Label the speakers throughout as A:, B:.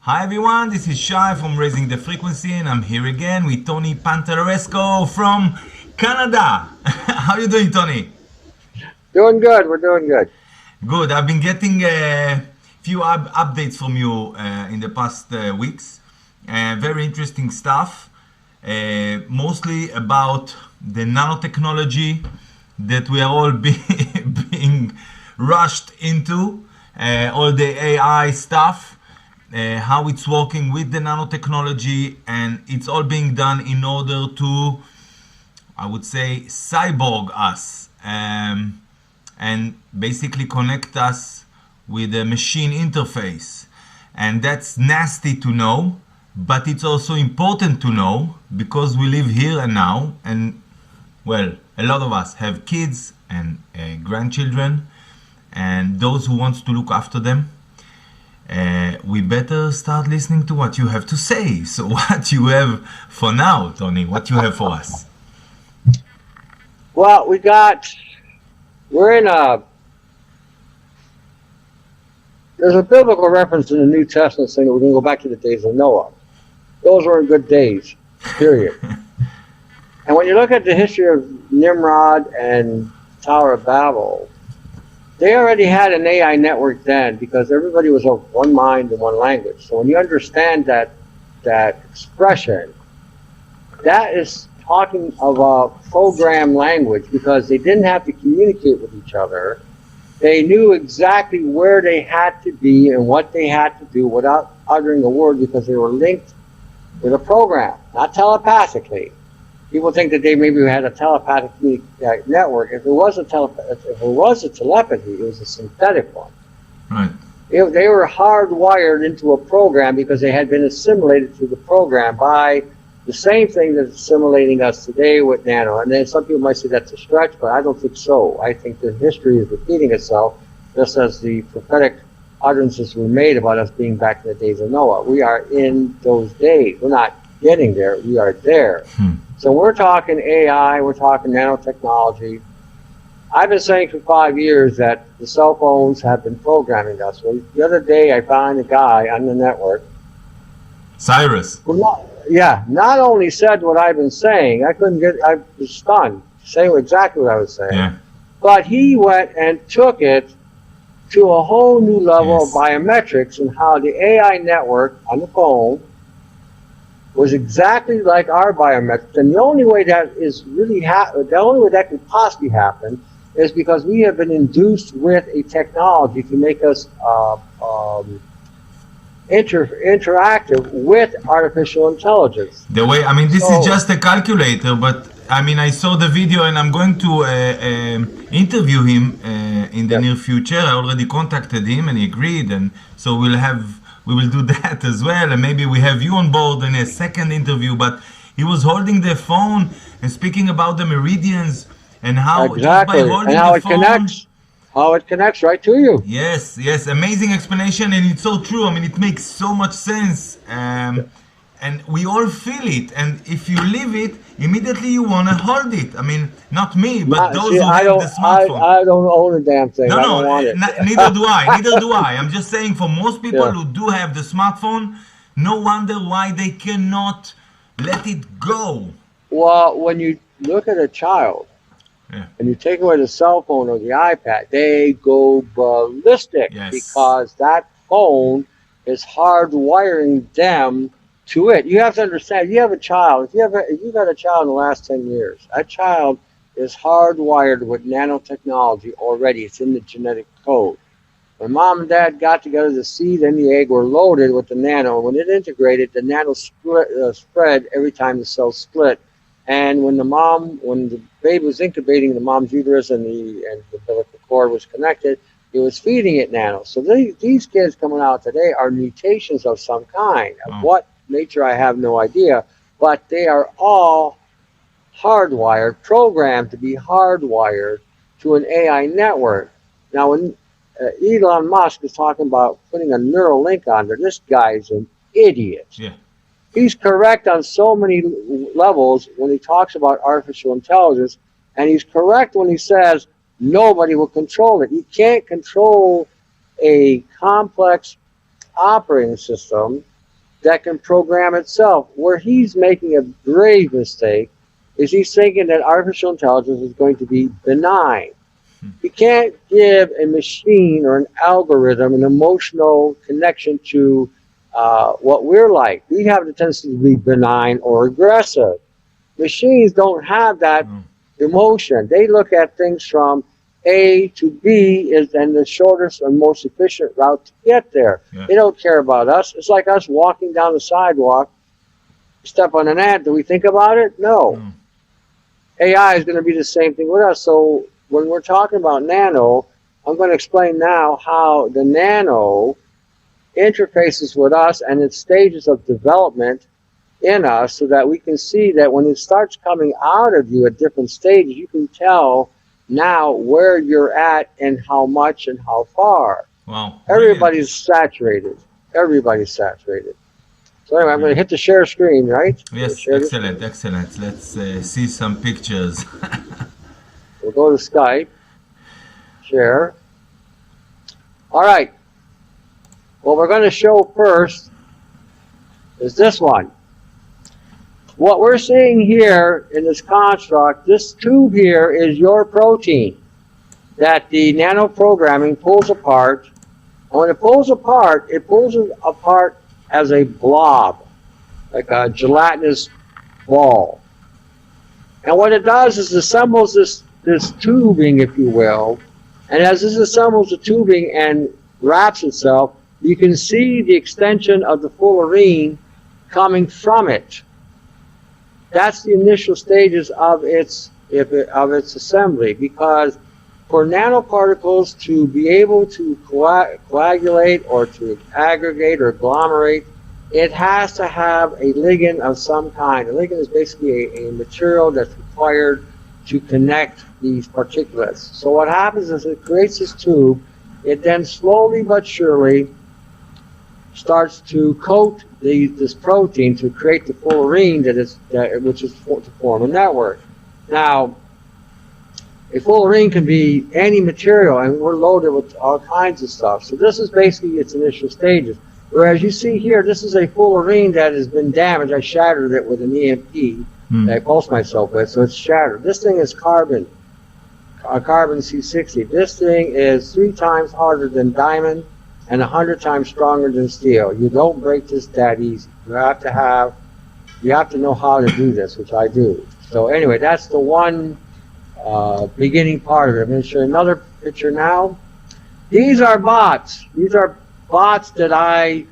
A: Hi everyone, this is Shai from Raising the Frequency, and I'm here again with Tony Pantalleresco from Canada. How are you doing, Tony?
B: Doing good. We're doing good.
A: Good. I've been getting a few updates from you in the past weeks. Very interesting stuff, mostly about the nanotechnology that we are all being rushed into, all the AI stuff. How it's working with the nanotechnology, and it's all being done in order to, I would say, cyborg us, and basically connect us with a machine interface. And that's nasty to know, but it's also important to know because we live here and now, and well, a lot of us have kids and grandchildren, and those who want to look after them. We better start listening to what you have to say. So what you have for now, Tony, what you have for us?
B: Well, we're in there's a biblical reference in the New Testament saying that we're going to go back to the days of Noah. Those weren't good days, period. And when you look at the history of Nimrod and Tower of Babel, they already had an AI network then because everybody was of one mind and one language. So when you understand that expression, that is talking of a program language because they didn't have to communicate with each other. They knew exactly where they had to be and what they had to do without uttering a word because they were linked with a program, not telepathically. People think that they maybe had a telepathic network. If it was a telepathy, it was a synthetic one.
A: Right.
B: They were hardwired into a program because they had been assimilated to the program by the same thing that's assimilating us today with Nano. And then some people might say that's a stretch, but I don't think so. I think the history is repeating itself, just as the prophetic utterances were made about us being back in the days of Noah. We are in those days. We're not getting there. We are there. So we're talking AI, we're talking nanotechnology. I've been saying for 5 years that the cell phones have been programming us. Well, the other day I found a guy on the network.
A: Cyrus.
B: Who not only said what I've been saying, I was stunned, saying exactly what I was saying.
A: Yeah.
B: But he went and took it to a whole new level of biometrics and how the AI network on the phone was exactly like our biometrics, and the only way that is really the only way that could possibly happen is because we have been induced with a technology to make us interactive with artificial intelligence.
A: The way, I mean, this is just a calculator, but I mean, I saw the video, and I'm going to interview him in the near future. I already contacted him, and he agreed, and so we will do that as well, and maybe we have you on board in a second interview. But he was holding the phone and speaking about the meridians and how
B: exactly
A: just by holding
B: and how
A: the
B: it
A: phone,
B: how it connects right to you.
A: Yes, amazing explanation, and it's so true. I mean, it makes so much sense, and we all feel it. And if you live it, immediately you want to hold it. I mean, not me, but those who have the smartphone.
B: I don't own a damn thing.
A: No,
B: I don't want it.
A: Neither do I. Neither do I. I'm just saying, for most people who do have the smartphone, no wonder why they cannot let it go.
B: Well, when you look at a child and you take away the cell phone or the iPad, they go ballistic because that phone is hardwiring them to it. You have to understand, you have a child, if you've had a child in the last 10 years, that child is hardwired with nanotechnology already. It's in the genetic code. When mom and dad got together, the seed and the egg were loaded with the nano. When it integrated, the nano spread every time the cells split. And when the baby was incubating in the mom's uterus and the umbilical cord was connected, it was feeding it nano. So these kids coming out today are mutations of some kind. Of what nature, I have no idea. But they are all hardwired, programmed to be hardwired to an AI network. Now, when Elon Musk is talking about putting a neural link on there, this guy's an idiot.
A: Yeah.
B: He's correct on so many levels when he talks about artificial intelligence, and he's correct when he says nobody will control it. You can't control a complex operating system that can program itself. Where he's making a grave mistake is he's thinking that artificial intelligence is going to be benign. You can't give a machine or an algorithm an emotional connection to what we're like. We have the tendency to be benign or aggressive. Machines don't have that emotion. They look at things from A to B and the shortest and most efficient route to get there.
A: Yeah.
B: They don't care about us. It's like us walking down the sidewalk. Step on an ant. Do we think about it? No. AI is going to be the same thing with us. So when we're talking about nano, I'm going to explain now how the nano interfaces with us and its stages of development in us, so that we can see that when it starts coming out of you at different stages, you can tell now where you're at and how much and how far.
A: Wow.
B: Everybody's saturated. Everybody's saturated. So anyway, I'm going to hit the share screen, right?
A: Yes, excellent, excellent. Let's see some pictures.
B: We'll go to Skype. Share. All right. What we're going to show first is this one. What we're seeing here in this construct, this tube here is your protein that the nano programming pulls apart. And when it pulls it apart as a blob, like a gelatinous ball. And what it does is assembles this tubing, if you will, and as this assembles the tubing and wraps itself, you can see the extension of the fullerene coming from it. That's the initial stages of its assembly, because for nanoparticles to be able to coagulate or to aggregate or agglomerate, it has to have a ligand of some kind. A ligand is basically a material that's required to connect these particulates. So what happens is it creates this tube. It then slowly but surely starts to coat this protein to create the fullerene which is to form a network. Now, a fullerene can be any material, and we're loaded with all kinds of stuff. So this is basically its initial stages. Whereas you see here, this is a fullerene that has been damaged. I shattered it with an EMP that I pulsed myself with, so it's shattered. This thing is carbon C60. This thing is 3 times harder than diamond and 100 times stronger than steel. You don't break this that easy. You have to know how to do this, which I do. So anyway, that's the one beginning part of it. I'm going to show you another picture now. These are bots. These are bots that I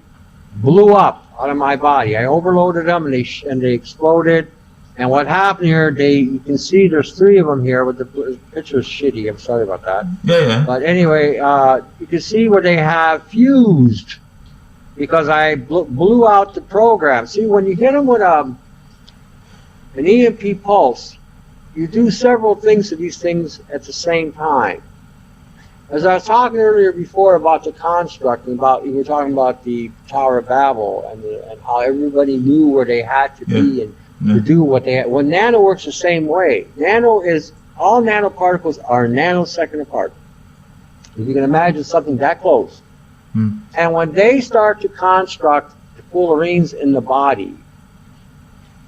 B: blew up out of my body. I overloaded them and they exploded. And what happened here, you can see there's 3 of them here, but the picture's shitty. I'm sorry about that.
A: Yeah.
B: But anyway, you can see where they have fused because I blew out the program. See, when you hit them with an EMP pulse, you do several things to these things at the same time. As I was talking earlier before about the construct, and you were talking about the Tower of Babel and how everybody knew where they had to be and to do what they had. Well, nano works the same way. All nanoparticles are a nanosecond apart. If you can imagine something that close. And when they start to construct the fullerenes in the body,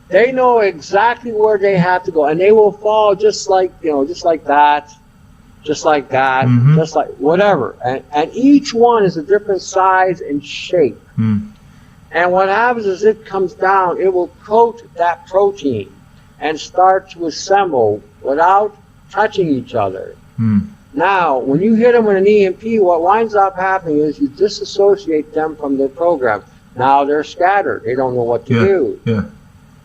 B: they know exactly where they have to go, and they will fall just like that, just like whatever. And each one is a different size and shape. And what happens is it comes down, it will coat that protein and start to assemble without touching each other. Now, when you hit them with an EMP, what winds up happening is you disassociate them from the program. Now they're scattered. They don't know what to do.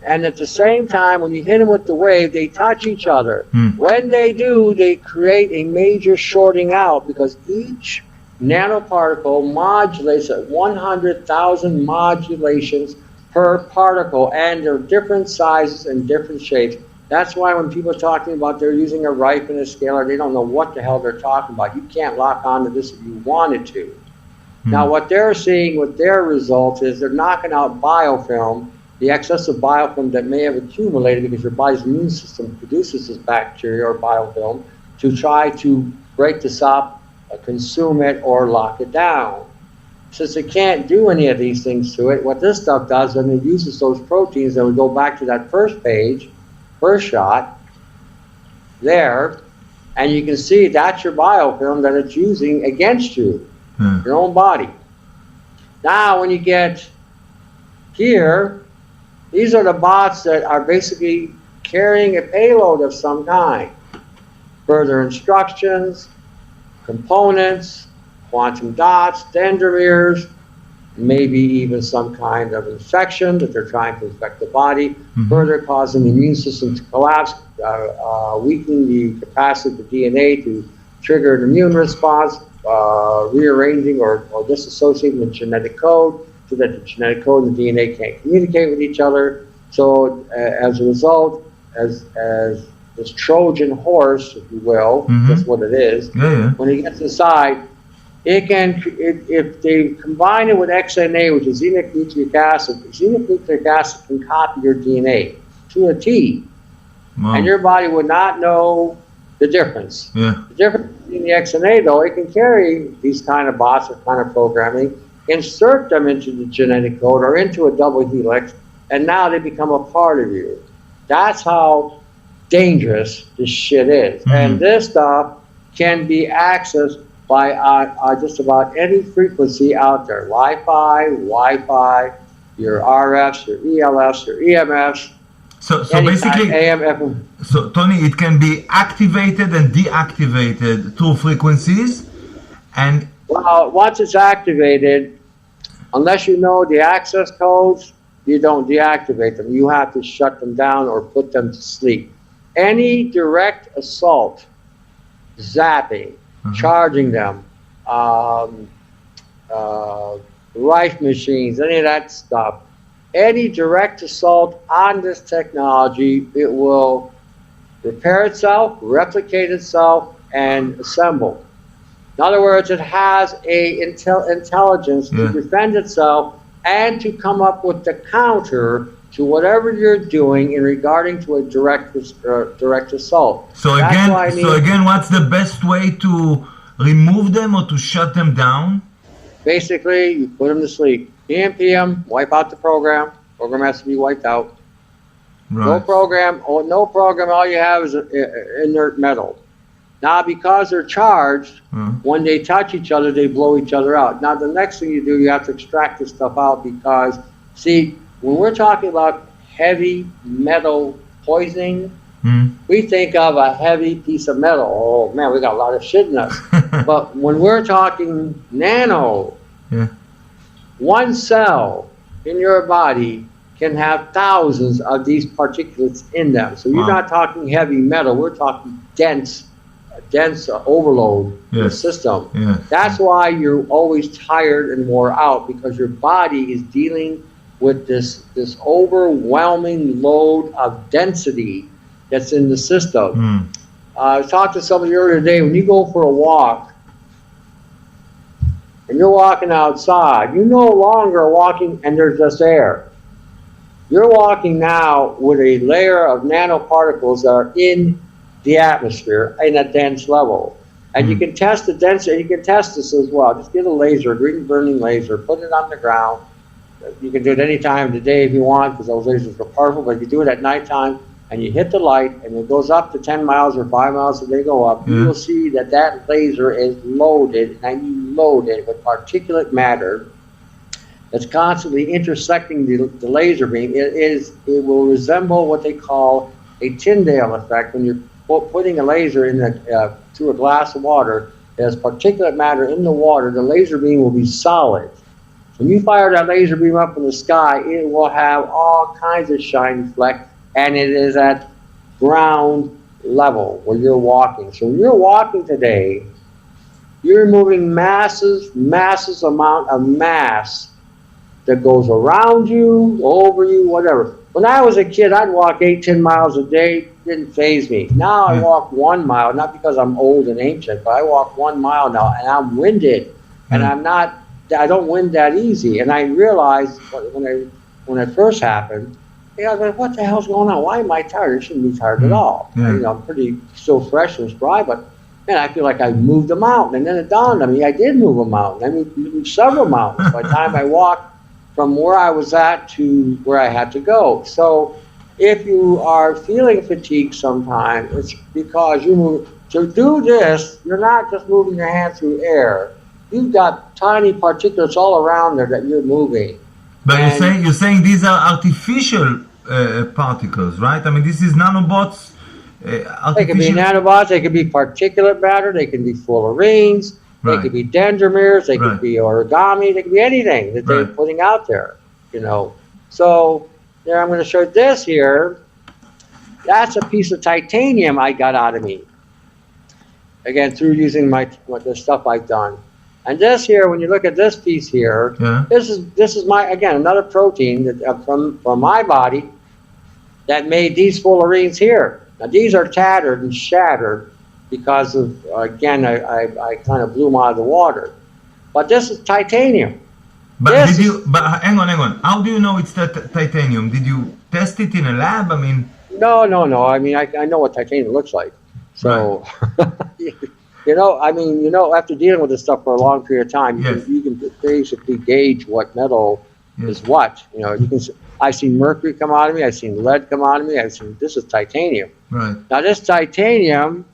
B: And at the same time, when you hit them with the wave, they touch each other. When they do, they create a major shorting out, because each nanoparticle modulates at 100,000 modulations per particle, and they're different sizes and different shapes. That's why when people are talking about they're using a ripe and a scalar, they don't know what the hell they're talking about. You can't lock onto this if you wanted to. Now what they're seeing with their results is they're knocking out biofilm, the excess of biofilm that may have accumulated because your body's immune system produces this bacteria or biofilm to try to break this up, consume it, or lock it down. since it can't do any of these things to it, what this stuff does, when it uses those proteins, and we go back to that first page, first shot, there, and you can see that's your biofilm that it's using against you, your own body. Now, when you get here, these are the bots that are basically carrying a payload of some kind. Further instructions, components, quantum dots, dendromeres, maybe even some kind of infection that they're trying to infect the body, further causing the immune system to collapse, weakening the capacity of the DNA to trigger an immune response, rearranging or disassociating the genetic code so that the genetic code and the DNA can't communicate with each other. So as a result, as this Trojan horse, if you will, that's what it is, when it gets inside, it can, if they combine it with XNA, which is xenic nucleic acid can copy your DNA to a T. Wow. And your body would not know the difference. The difference between the XNA, though, it can carry these kind of bots or kind of programming, insert them into the genetic code or into a double helix, and now they become a part of you. That's how dangerous this shit is. And this stuff can be accessed by just about any frequency out there. Wi-Fi, your RFs, your ELFs, your EMFs.
A: So basically,
B: AM, FM.
A: So Tony, it can be activated and deactivated through frequencies, and
B: well, once it's activated, unless you know the access codes, you don't deactivate them. You have to shut them down or put them to sleep. Any direct assault, zapping, charging them, life machines, any of that stuff, any direct assault on this technology, it will repair itself, replicate itself, and assemble. In other words, it has a intelligence to defend itself and to come up with the counter to whatever you're doing in regarding to a direct assault.
A: So again, what's the best way to remove them or to shut them down?
B: Basically, you put them to sleep. PM, wipe out the program. Program has to be wiped out. Right. No program, all you have is inert metal. Now, because they're charged, when they touch each other, they blow each other out. Now, the next thing you do, you have to extract this stuff out because, see, when we're talking about heavy metal poisoning, we think of a heavy piece of metal. Oh, man, we got a lot of shit in us. But when we're talking nano, one cell in your body can have thousands of these particulates in them. So you're not talking heavy metal. We're talking dense overload in the system. That's why you're always tired and wore out, because your body is dealing with this overwhelming load of density that's in the system. I talked to somebody earlier today, when you go for a walk and you're walking outside, you no longer are walking and there's just air. You're walking now with a layer of nanoparticles that are in the atmosphere in a dense level. And you can test the density, you can test this as well. Just get a laser, a green burning laser, put it on the ground. You can do it any time of the day if you want, because those lasers are powerful, but if you do it at nighttime and you hit the light and it goes up to 10 miles or 5 miles as they go up, you will see that that laser is loaded, and you load it with particulate matter that's constantly intersecting the laser beam. It will resemble what they call a Tyndale effect. When you're putting a laser in through a glass of water, there's particulate matter in the water, the laser beam will be solid. When you fire that laser beam up in the sky, it will have all kinds of shiny flecks, and it is at ground level where you're walking. So when you're walking today, you're removing massive amount of mass that goes around you, over you, whatever. When I was a kid, I'd walk 8-10 miles a day, didn't faze me. Now I walk 1 mile, not because I'm old and ancient, but I walk 1 mile now, and I'm winded, and I don't wind that easy. And I realized when it first happened, I was like, what the hell's going on? Why am I tired? I shouldn't be tired at all. I'm pretty still fresh and spry, but man, I feel like I moved a mountain. And then it dawned on me, I did move a mountain. I moved several mountains by the time I walked from where I was at to where I had to go. So if you are feeling fatigued sometimes, it's because you move. To do this, you're not just moving your hand through air. You've got tiny particulates all around there that you're moving.
A: But you're saying these are artificial particles, right? I mean, this is nanobots.
B: They can be nanobots, they can be particulate matter, they can be fullerenes, they could be dendrimers, they could be origami, they could be anything that they're putting out there, you know. So there, I'm going to show this here. That's a piece of titanium I got out of me. Again, through using the stuff I've done. And this here, when you look at this piece here, this is my, again, another protein that, from my body that made these fullerenes here. Now these are tattered and shattered because of, again, I kind of blew them out of the water. But this is titanium.
A: But hang on. How do you know it's titanium? Did you test it in a lab? I mean...
B: No. I mean, I know what titanium looks like. So, you know, I mean, you know, after dealing with this stuff for a long period of time, you can basically gauge what metal is what. You know, you can. I've seen mercury come out of me. I've seen lead come out of me. I've seen, this is titanium.
A: Right.
B: Now, this titanium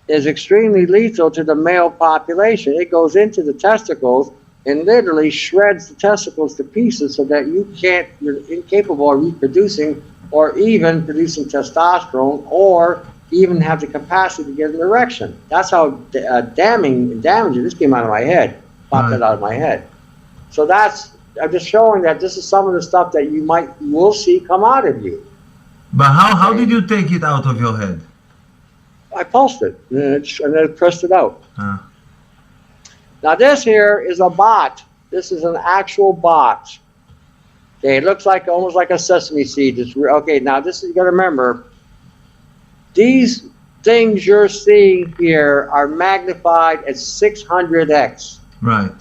B: is extremely lethal to the male population. It goes into the testicles and literally shreds the testicles to pieces so that you're incapable of reproducing or even producing testosterone or even have the capacity to get an erection. That's how damaging. This came out of my head, popped it out of my head. So I'm just showing that this is some of the stuff that you will see come out of you.
A: But how did you take it out of your head?
B: I pulsed it and then pressed it out. Now this here is a bot. This is an actual bot. Okay, it looks like almost like a sesame seed. Okay, now this is, you got to remember, these things you're seeing here are magnified at 600x.
A: Right.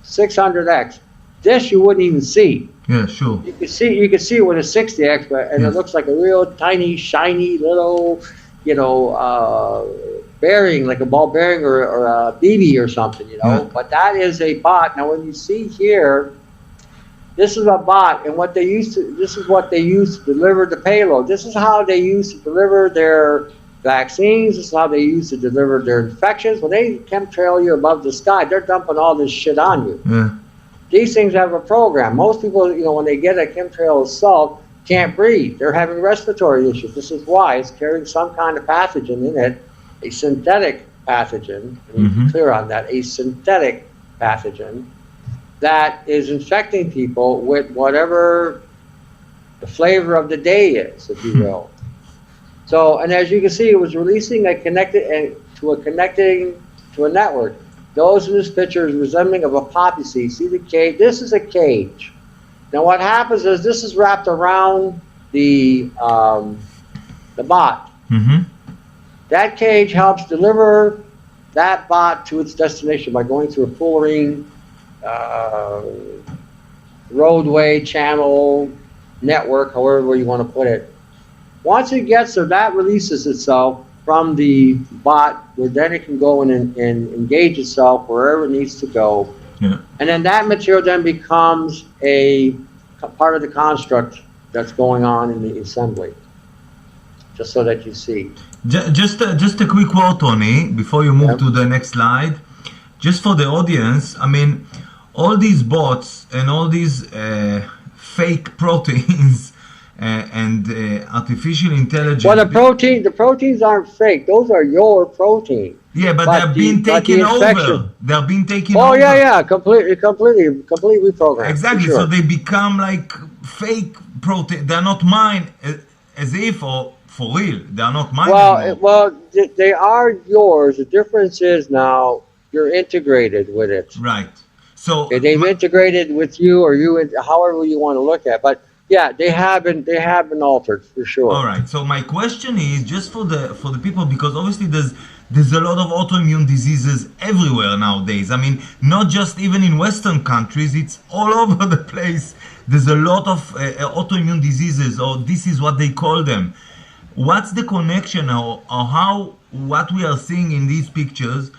B: 600x. This you wouldn't even see.
A: Yeah, sure.
B: You can see it with a 60x, and it looks like a real tiny, shiny little, you know, bearing, like a ball bearing or a BB or something, you know. But that is a bot. Now, when you see here, this is a bot, and this is what they use to deliver the payload. This is how they use to deliver their vaccines. This is how they use to deliver their infections. When they chemtrail you above the sky, they're dumping all this shit on you.
A: Yeah.
B: These things have a program. Most people, you know, when they get a chemtrail assault, can't breathe. They're having respiratory issues. This is why it's carrying some kind of pathogen in it, a synthetic pathogen. Let me be clear on that. A synthetic pathogen that is infecting people with whatever the flavor of the day is, if you will. So, and as you can see, it was releasing to a network. Those in this picture is resembling of a poppy seed. See the cage? This is a cage. Now, what happens is this is wrapped around the bot. That cage helps deliver that bot to its destination by going through a fullerene roadway, channel, network, however you want to put it. Once it gets there, that releases itself from the bot, where then it can go and engage itself wherever it needs to go.
A: Yeah.
B: And then that material then becomes a part of the construct that's going on in the assembly. Just so that you see.
A: Just a quick word, Tony, before you move to the next slide. Just for the audience, I mean, all these bots and all these fake proteins and artificial intelligence.
B: Well, the proteins aren't fake. Those are your proteins.
A: Yeah, but they're being taken over. They're being taken over.
B: Oh, yeah, completely programmed.
A: Exactly.
B: Sure.
A: So they become like fake protein. They're not mine, as if, or for real, they're not mine anymore.
B: Well, they are yours. The difference is now you're integrated with it.
A: Right. So
B: they've integrated with you, or however you want to look at it. But yeah, they have been altered for sure.
A: All right. So my question is just for the people, because obviously there's a lot of autoimmune diseases everywhere nowadays. I mean, not just even in Western countries, it's all over the place. There's a lot of autoimmune diseases, or this is what they call them. what's the connection, or how what we are seeing in these pictures?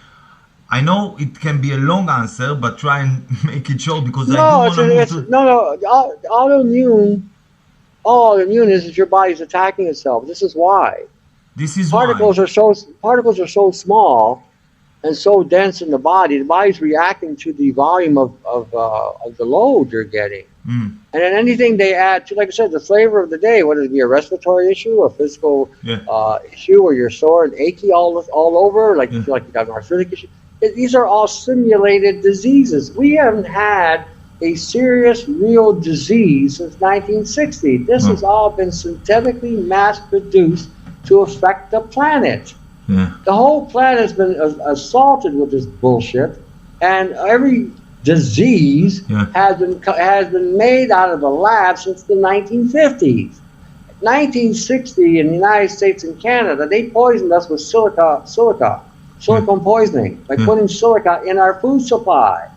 A: I know it can be a long answer, but try and make it short because I do
B: No,
A: want to move to.
B: no. Autoimmune, all immune is that your body's attacking itself. This is why.
A: This is why.
B: Particles are so small and so dense in the body. The body's reacting to the volume of the load you're getting.
A: Mm.
B: And then anything they add to, like I said, the flavor of the day, whether it be a respiratory issue, a physical issue, or you're sore and achy all over, like you feel like you got an arthritic issue. These are all simulated diseases. We haven't had a serious, real disease since 1960. This has all been synthetically mass-produced to affect the planet.
A: Yeah.
B: The whole planet's been assaulted with this bullshit, and every disease has been made out of the lab since the 1950s. 1960 in the United States and Canada, they poisoned us with silicone poisoning by putting silica in our food supply.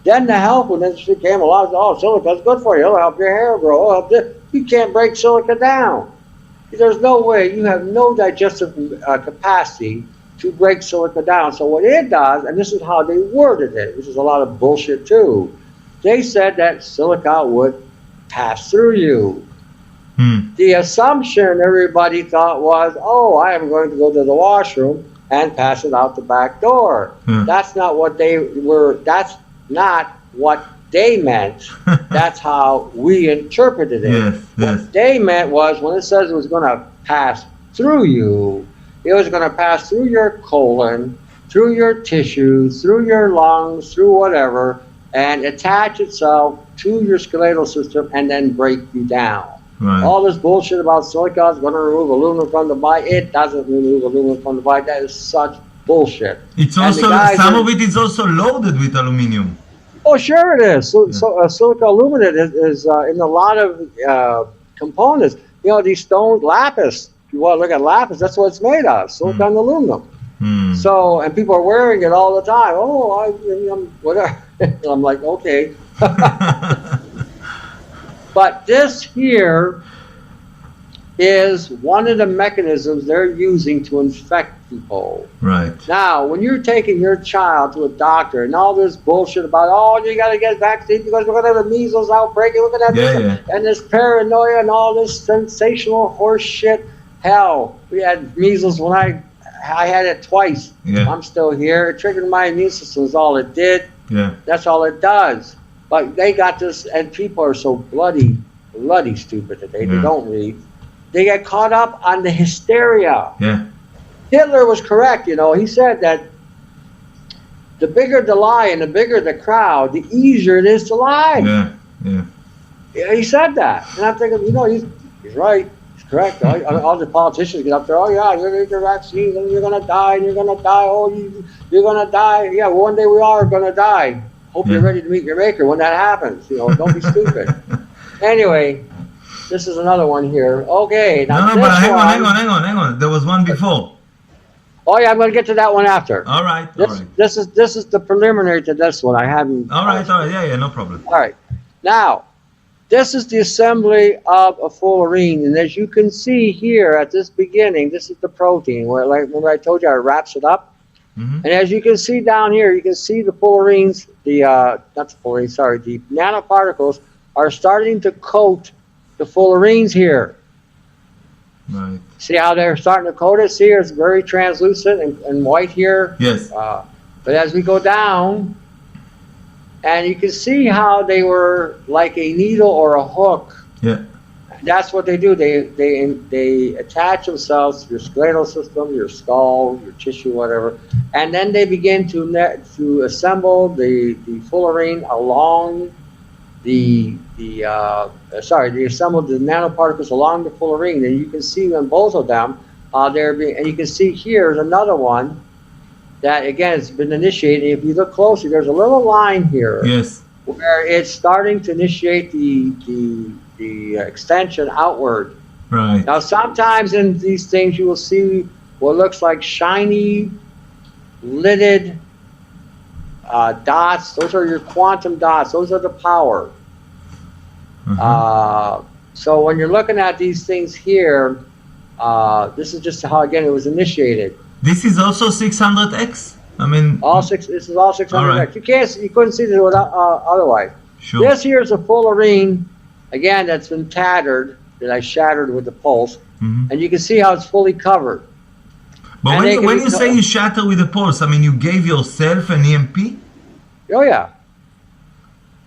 B: Then the health industry came along and said, oh, silica's good for you. It'll help your hair grow. It'll help this. You can't break silica down. There's no way. You have no digestive capacity to break silica down. So what it does, and this is how they worded it, which is a lot of bullshit too, they said that silica would pass through you. The assumption everybody thought was, oh, I am going to go to the washroom and pass it out the back door. That's not what they were. That's not what they meant. That's how we interpreted it. What they meant was when it says it was going to pass through you, it was going to pass through your colon, through your tissues, through your lungs, through whatever, and attach itself to your skeletal system and then break you down. Right. All this bullshit about silica is going to remove aluminum from the body. It doesn't remove aluminum from the body. That is such bullshit.
A: It's also, some of it is also loaded with aluminum.
B: Oh, sure it is. So silica aluminate is in a lot of components. You know, these stones, lapis, if you want to look at lapis, that's what it's made of, silicon and aluminum. So, and people are wearing it all the time. Oh, I'm whatever. I'm like, okay. But this here is one of the mechanisms they're using to infect people. Right. Now, when you're taking your child to a doctor and all this bullshit about, oh, you got to get vaccinated because we're going to have a measles outbreak, and look at that, and this paranoia and all this sensational horse shit. Hell, we had measles when I had it twice. I'm still here. It triggered my immune system is all it did. That's all it does. But they got this, and people are so bloody stupid today. They don't read. They get caught up on the hysteria. Hitler was correct, you know. He said that the bigger the lie and the bigger the crowd, the easier it is to lie. He said that. And I'm thinking, you know, he's right. He's correct. All the politicians get up there, oh, yeah, you're going to get your vaccines and you're going to die and you're going to die. Oh, you're going to die. Yeah, one day we all are going to die. Hope you're ready to meet your maker when that happens. You know, don't be stupid. Anyway, this is another one here. Okay. Now
A: no, but hang on. There was one before.
B: Oh yeah, I'm going to get to that one after.
A: All right.
B: This is the preliminary to this one. I haven't.
A: All right. Yeah, no problem.
B: All right. Now, this is the assembly of a fullerene, and as you can see here at this beginning, this is the protein. Where, like, remember I told you, it wraps it up. And as you can see down here, you can see the fullerenes, the nanoparticles are starting to coat the fullerenes here. Right. See how they're starting to coat it? See, it's very translucent and white here. Yes. But as we go down, and you can see how they were like a needle or a hook. Yeah. That's what they do. They attach themselves to your skeletal system, your skull, your tissue, whatever, and then they begin to assemble the fullerene along they assemble the nanoparticles along the fullerene, and you can see on both of them and you can see here's another one that again has been initiated. If you look closely, there's a little line here. Yes. Where it's starting to initiate the extension outward. Right. Now, sometimes in these things you will see what looks like shiny, lidded dots. Those are your quantum dots. Those are the power. So when you're looking at these things here, This is just how, again, it was initiated.
A: This is also 600x? I mean...
B: This is all 600x.
A: Right.
B: You couldn't see this without, otherwise.
A: Sure.
B: This here is a fullerene, again, that's been tattered, that I shattered with the pulse.
A: Mm-hmm.
B: And you can see how it's fully covered.
A: But when you say you shatter with the pulse, I mean, you gave yourself an EMP?
B: Oh, yeah.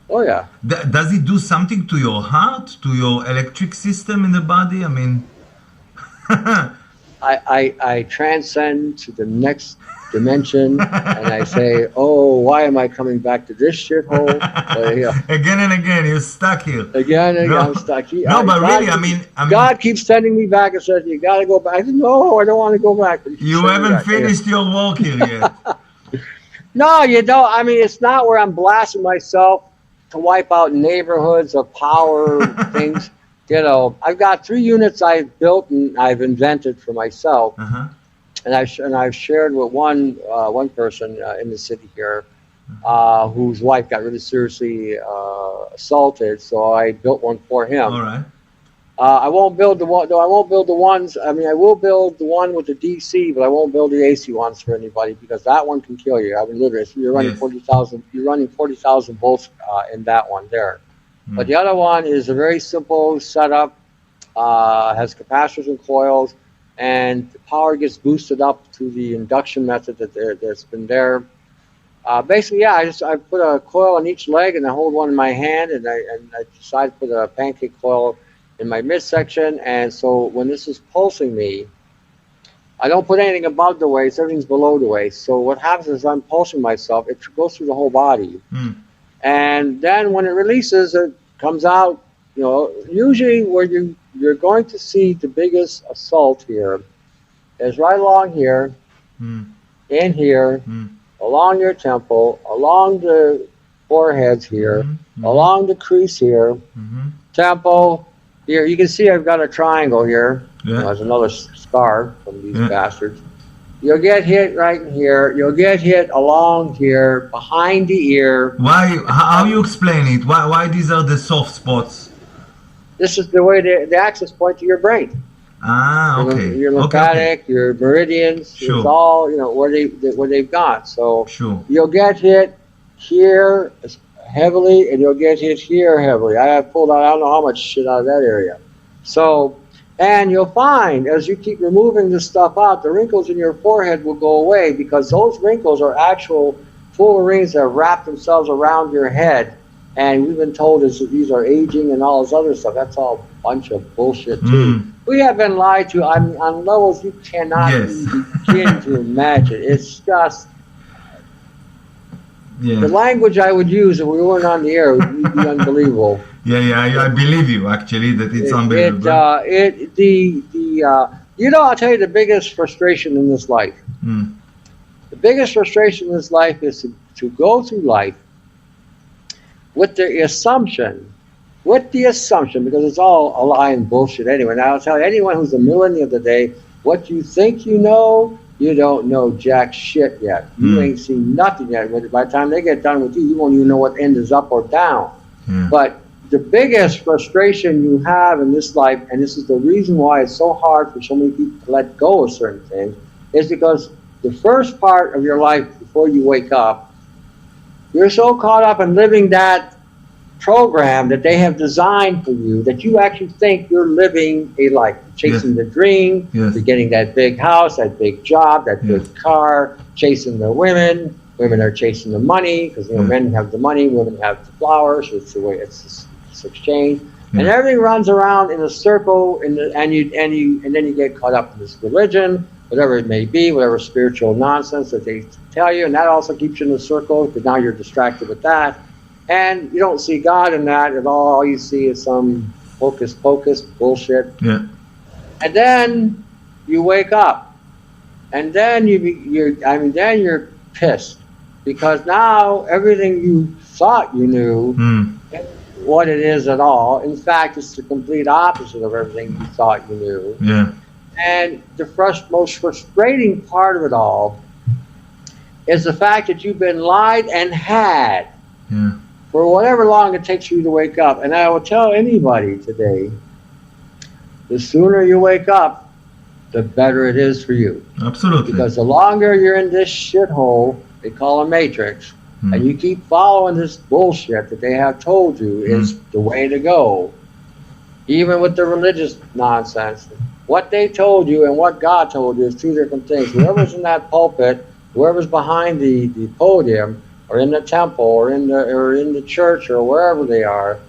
B: Oh, yeah.
A: Does it do something to your heart, to your electric system in the body? I mean...
B: I transcend to the next dimension, and I say, oh, why am I coming back to this shithole?
A: Again and again, you're stuck here.
B: Again and again, I'm stuck here.
A: Really, I mean...
B: God keeps sending me back and says, you got to go back. I said, no, I don't want to go back.
A: You haven't finished your work here yet.
B: No, you don't. I mean, it's not where I'm blasting myself to wipe out neighborhoods or power things. You know, I've got 3 units I've built and I've invented for myself, and I've shared with one person in the city here, whose wife got really seriously assaulted. So I built one for him.
A: All right.
B: I won't build the one. No, I won't build the ones. I mean, I will build the one with the DC, but I won't build the AC ones for anybody because that one can kill you. I mean, literally, you're running 40,000. You're running 40,000 volts in that one there. But the other one is a very simple setup, has capacitors and coils, and the power gets boosted up to the induction method that's been there. Basically, yeah, I put a coil on each leg, and I hold one in my hand, and I decided to put a pancake coil in my midsection, and so when this is pulsing me, I don't put anything above the waist, everything's below the waist. So what happens is I'm pulsing myself, it goes through the whole body. And then when it releases, it comes out, you know, usually where you're going to see the biggest assault here is right along here, in here, along your temple, along the foreheads here, along the crease here, temple, here. You can see I've got a triangle here. There's another scar from these bastards. You'll get hit right in here. You'll get hit along here, behind the ear.
A: Why? How you explain it? Why these are the soft spots?
B: This is the way the access point to your brain.
A: Ah, okay.
B: Your lymphatic, your meridians. Sure. It's all, you know, where they've gone. So you'll get hit here heavily, and you'll get hit here heavily. I have pulled out, I don't know how much shit out of that area. So. And you'll find, as you keep removing this stuff out, the wrinkles in your forehead will go away because those wrinkles are actual fullerenes that wrap themselves around your head. And we've been told these are aging and all this other stuff. That's all a bunch of bullshit, too. We have been lied to on levels you cannot even begin to imagine. It's just... The language I would use if we weren't on the air would be unbelievable.
A: I believe you, actually, that it's unbelievable.
B: You know, I'll tell you the biggest frustration in this life. The biggest frustration in this life is to go through life with the assumption, because it's all a lie and bullshit anyway. Now, I'll tell you, anyone who's a millennial today, what you think you know, you don't know jack shit yet. You ain't seen nothing yet. By the time they get done with you, you won't even know what end is up or down. But the biggest frustration you have in this life, and this is the reason why it's so hard for so many people to let go of certain things, is because the first part of your life before you wake up, you're so caught up in living that program that they have designed for you that you actually think you're living a life. You're chasing the dream, you're getting that big house, that big job, that big car, chasing the women. Women are chasing the money because, you know, men have the money, women have the flowers. It's the way it's exchange, and everything runs around in a circle, and then you get caught up in this religion, whatever it may be, whatever spiritual nonsense that they tell you, and that also keeps you in a circle because now you're distracted with that, and you don't see God in that at all. All you see is some hocus pocus bullshit. And then you wake up, and then you're pissed because now everything you thought you knew. What it is at all. In fact, it's the complete opposite of everything you thought you knew. And the most frustrating part of it all is the fact that you've been lied and had for whatever long it takes you to wake up. And I will tell anybody today, the sooner you wake up, the better it is for you.
A: Absolutely.
B: Because the longer you're in this shithole they call a matrix, and you keep following this bullshit that they have told you is the way to go, even with the religious nonsense, what they told you and what God told you is two different things. Whoever's in that pulpit, whoever's behind the podium, or in the temple, or in the church, or wherever they are,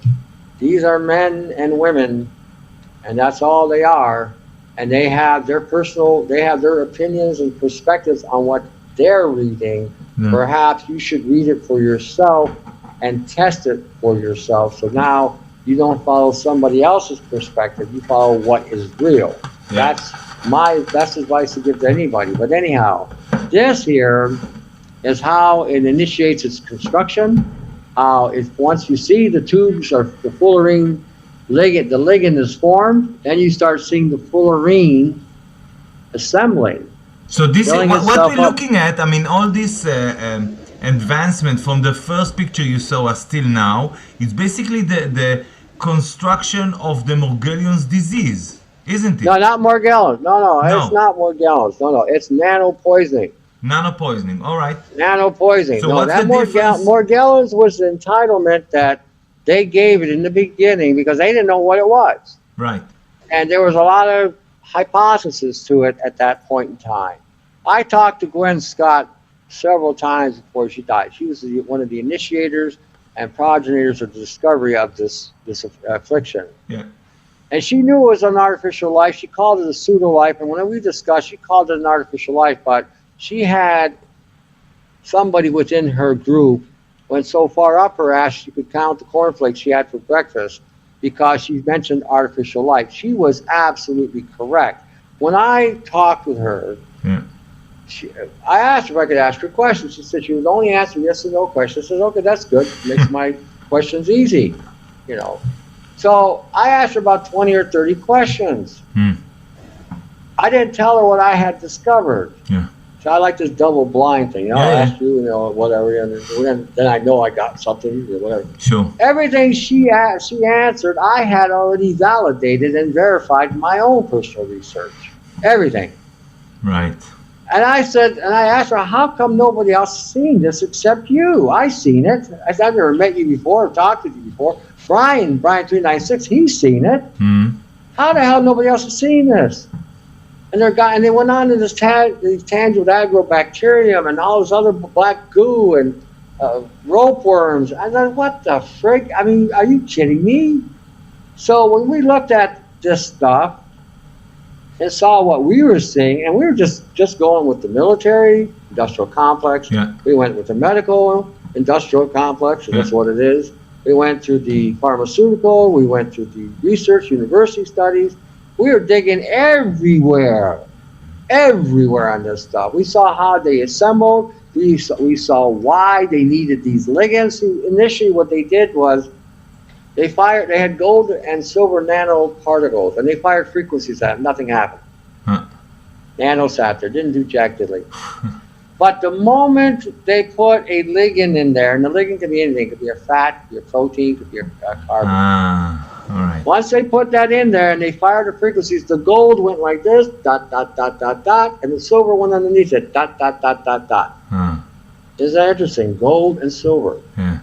B: these are men and women, and that's all they are. And they have their opinions and perspectives on what they're reading. Perhaps you should read it for yourself and test it for yourself. So now you don't follow somebody else's perspective. You follow what is real. That's my best advice to give to anybody. But anyhow, this here is how it initiates its construction. Once you see the tubes or the fullerene ligand, the ligand is formed, then you start seeing the fullerene assembling.
A: So this is what we're looking at. I mean, all this advancement from the first picture you saw us till now, it's basically the construction of the Morgellons disease, isn't it?
B: No, not Morgellons. No, it's not Morgellons. No, it's nano poisoning.
A: Nano poisoning, all right.
B: Nano poisoning.
A: So what's the difference?
B: Morgellons was the entitlement that they gave it in the beginning because they didn't know what it was.
A: Right.
B: And there was a lot of hypothesis to it at that point in time. I talked to Gwen Scott several times before she died. She was one of the initiators and progenitors of the discovery of this affliction.
A: Yeah.
B: And she knew it was an artificial life. She called it a pseudo-life. And when we discussed, she called it an artificial life. But she had somebody within her group went so far up her ass she could count the cornflakes she had for breakfast because she mentioned artificial life. She was absolutely correct. When I talked with her, I asked her if I could ask her questions. She said she would only answer yes or no questions. I said, okay, that's good. Makes my questions easy, you know. So I asked her about 20 or 30 questions. I didn't tell her what I had discovered.
A: Yeah.
B: So I like this double blind thing. I'll ask you, whatever, and then I know I got something or whatever.
A: Sure.
B: Everything she answered, I had already validated and verified in my own personal research. Everything.
A: Right.
B: And I asked her, how come nobody else has seen this except you? I seen it. I've never met you before, or talked to you before. Brian 396, he's seen it. How the hell nobody else has seen this? And they went on to these tangible agrobacterium and all this other black goo and rope worms. I thought, what the frick? I mean, are you kidding me? So when we looked at this stuff and saw what we were seeing, and we were just going with the military industrial complex.
A: Yeah.
B: We went with the medical industrial complex, and that's what it is. We went to the pharmaceutical. We went to the research university studies. We were digging everywhere on this stuff. We saw how they assembled. We saw why they needed these ligands. See, initially, what they did was they had gold and silver nanoparticles, and they fired frequencies at them. Nothing happened. Nano sat there, didn't do jack diddly. But the moment they put a ligand in there, and the ligand can be anything, it could be a fat, could be a protein, could be a carbon.
A: All right.
B: Once they put that in there and they fired the frequencies, the gold went like this, dot, dot, dot, dot, dot, and the silver went underneath it, dot, dot, dot, dot, dot. Isn't that interesting? Gold and silver.
A: Yeah.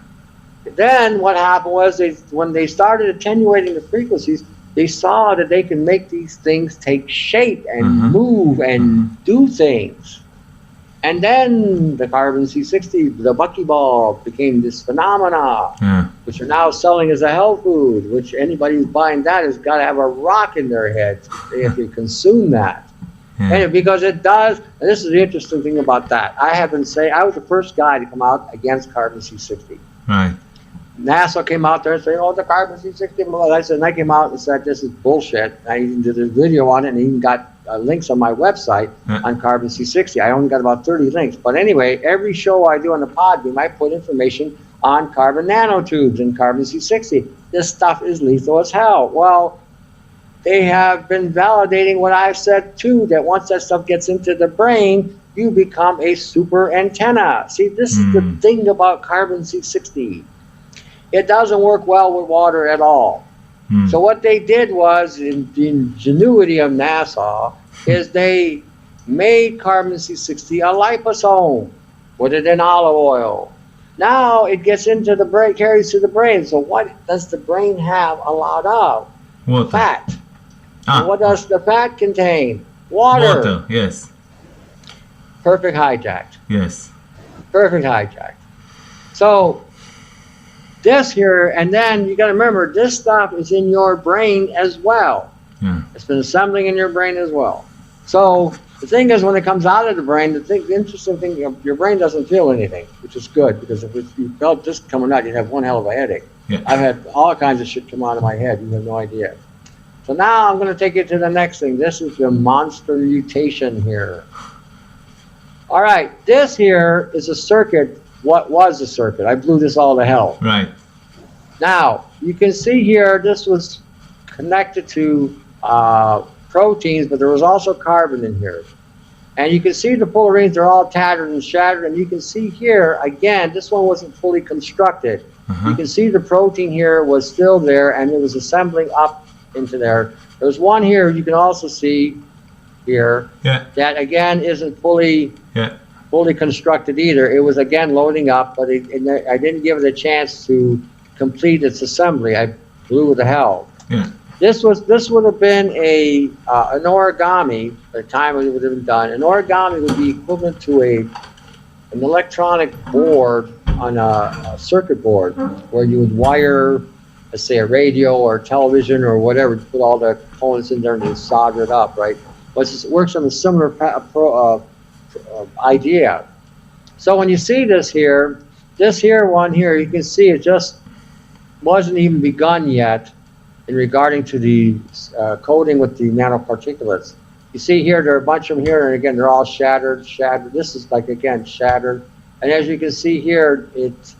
B: Then what happened was when they started attenuating the frequencies, they saw that they can make these things take shape and move and do things. And then the carbon C60, the buckyball, became this phenomena, which are now selling as a health food, which anybody who's buying that has got to have a rock in their head. They have to consume that. And because it does, and this is the interesting thing about that. I was the first guy to come out against carbon C60.
A: Right.
B: NASA came out there and said, the carbon C60. And I came out and said, this is bullshit. I even did a video on it and even got links on my website on carbon C60. I only got about 30 links. But anyway, every show I do on the Podbeam, I put information on carbon nanotubes and carbon C60. This stuff is lethal as hell. Well, they have been validating what I've said too, that once that stuff gets into the brain, you become a super antenna. See, this is the thing about carbon C60. It doesn't work well with water at all. So what they did was, in the ingenuity of NASA, is they made carbon-60 a liposome, put it in olive oil. Now it gets into the brain, carries to the brain. So what does the brain have a lot of?
A: Water.
B: Fat. And what does the fat contain? Water.
A: Yes.
B: Perfect hijacked.
A: Yes.
B: Perfect hijacked. So this here, and then you got to remember, this stuff is in your brain as well.
A: Yeah.
B: It's been assembling in your brain as well. So the thing is, when it comes out of the brain, the interesting thing, your brain doesn't feel anything, which is good, because if you felt this coming out, you'd have one hell of a headache.
A: Yeah.
B: I've had all kinds of shit come out of my head. You have no idea. So now I'm going to take you to the next thing. This is the monster mutation here. All right, this here is a circuit. What was a circuit? I blew this all to hell.
A: Right.
B: Now, you can see here, this was connected to proteins, but there was also carbon in here. And you can see the fullerenes, they're all tattered and shattered. And you can see here, again, this one wasn't fully constructed. You can see the protein here was still there, and it was assembling up into there. There's one here you can also see here that, again, isn't fully constructed either. It was, again, loading up, but I didn't give it a chance to complete its assembly. I blew it to hell.
A: Yeah.
B: This would have been an origami. By the time it would have been done, an origami would be equivalent to an electronic board on a circuit board, where you would wire, let's say, a radio or television or whatever, put all the components in there and then solder it up, right? But it works on a similar idea. So when you see this here one here, you can see it just wasn't even begun yet in regarding to the coating with the nanoparticulates. You see here, there are a bunch of them here, and again, they're all shattered. This is like, again, shattered. And as you can see here, it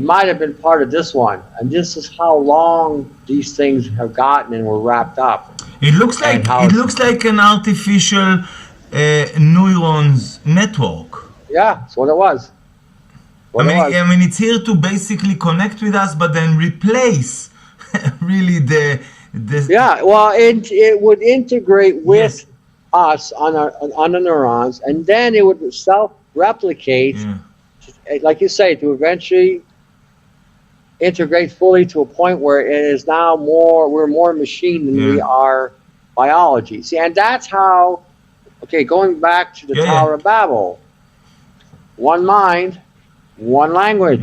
B: might have been part of this one. And this is how long these things have gotten and were wrapped up.
A: It looks like an artificial neurons network.
B: Yeah, that's what it was.
A: I mean, it's here to basically connect with us, but then replace really the.
B: Yeah, well, it would integrate with us on the neurons, and then it would self-replicate, like you say, to eventually integrate fully to a point where it is now we're more machine than we are biology. See, and that's how, okay, going back to the Tower of Babel, one mind, one language.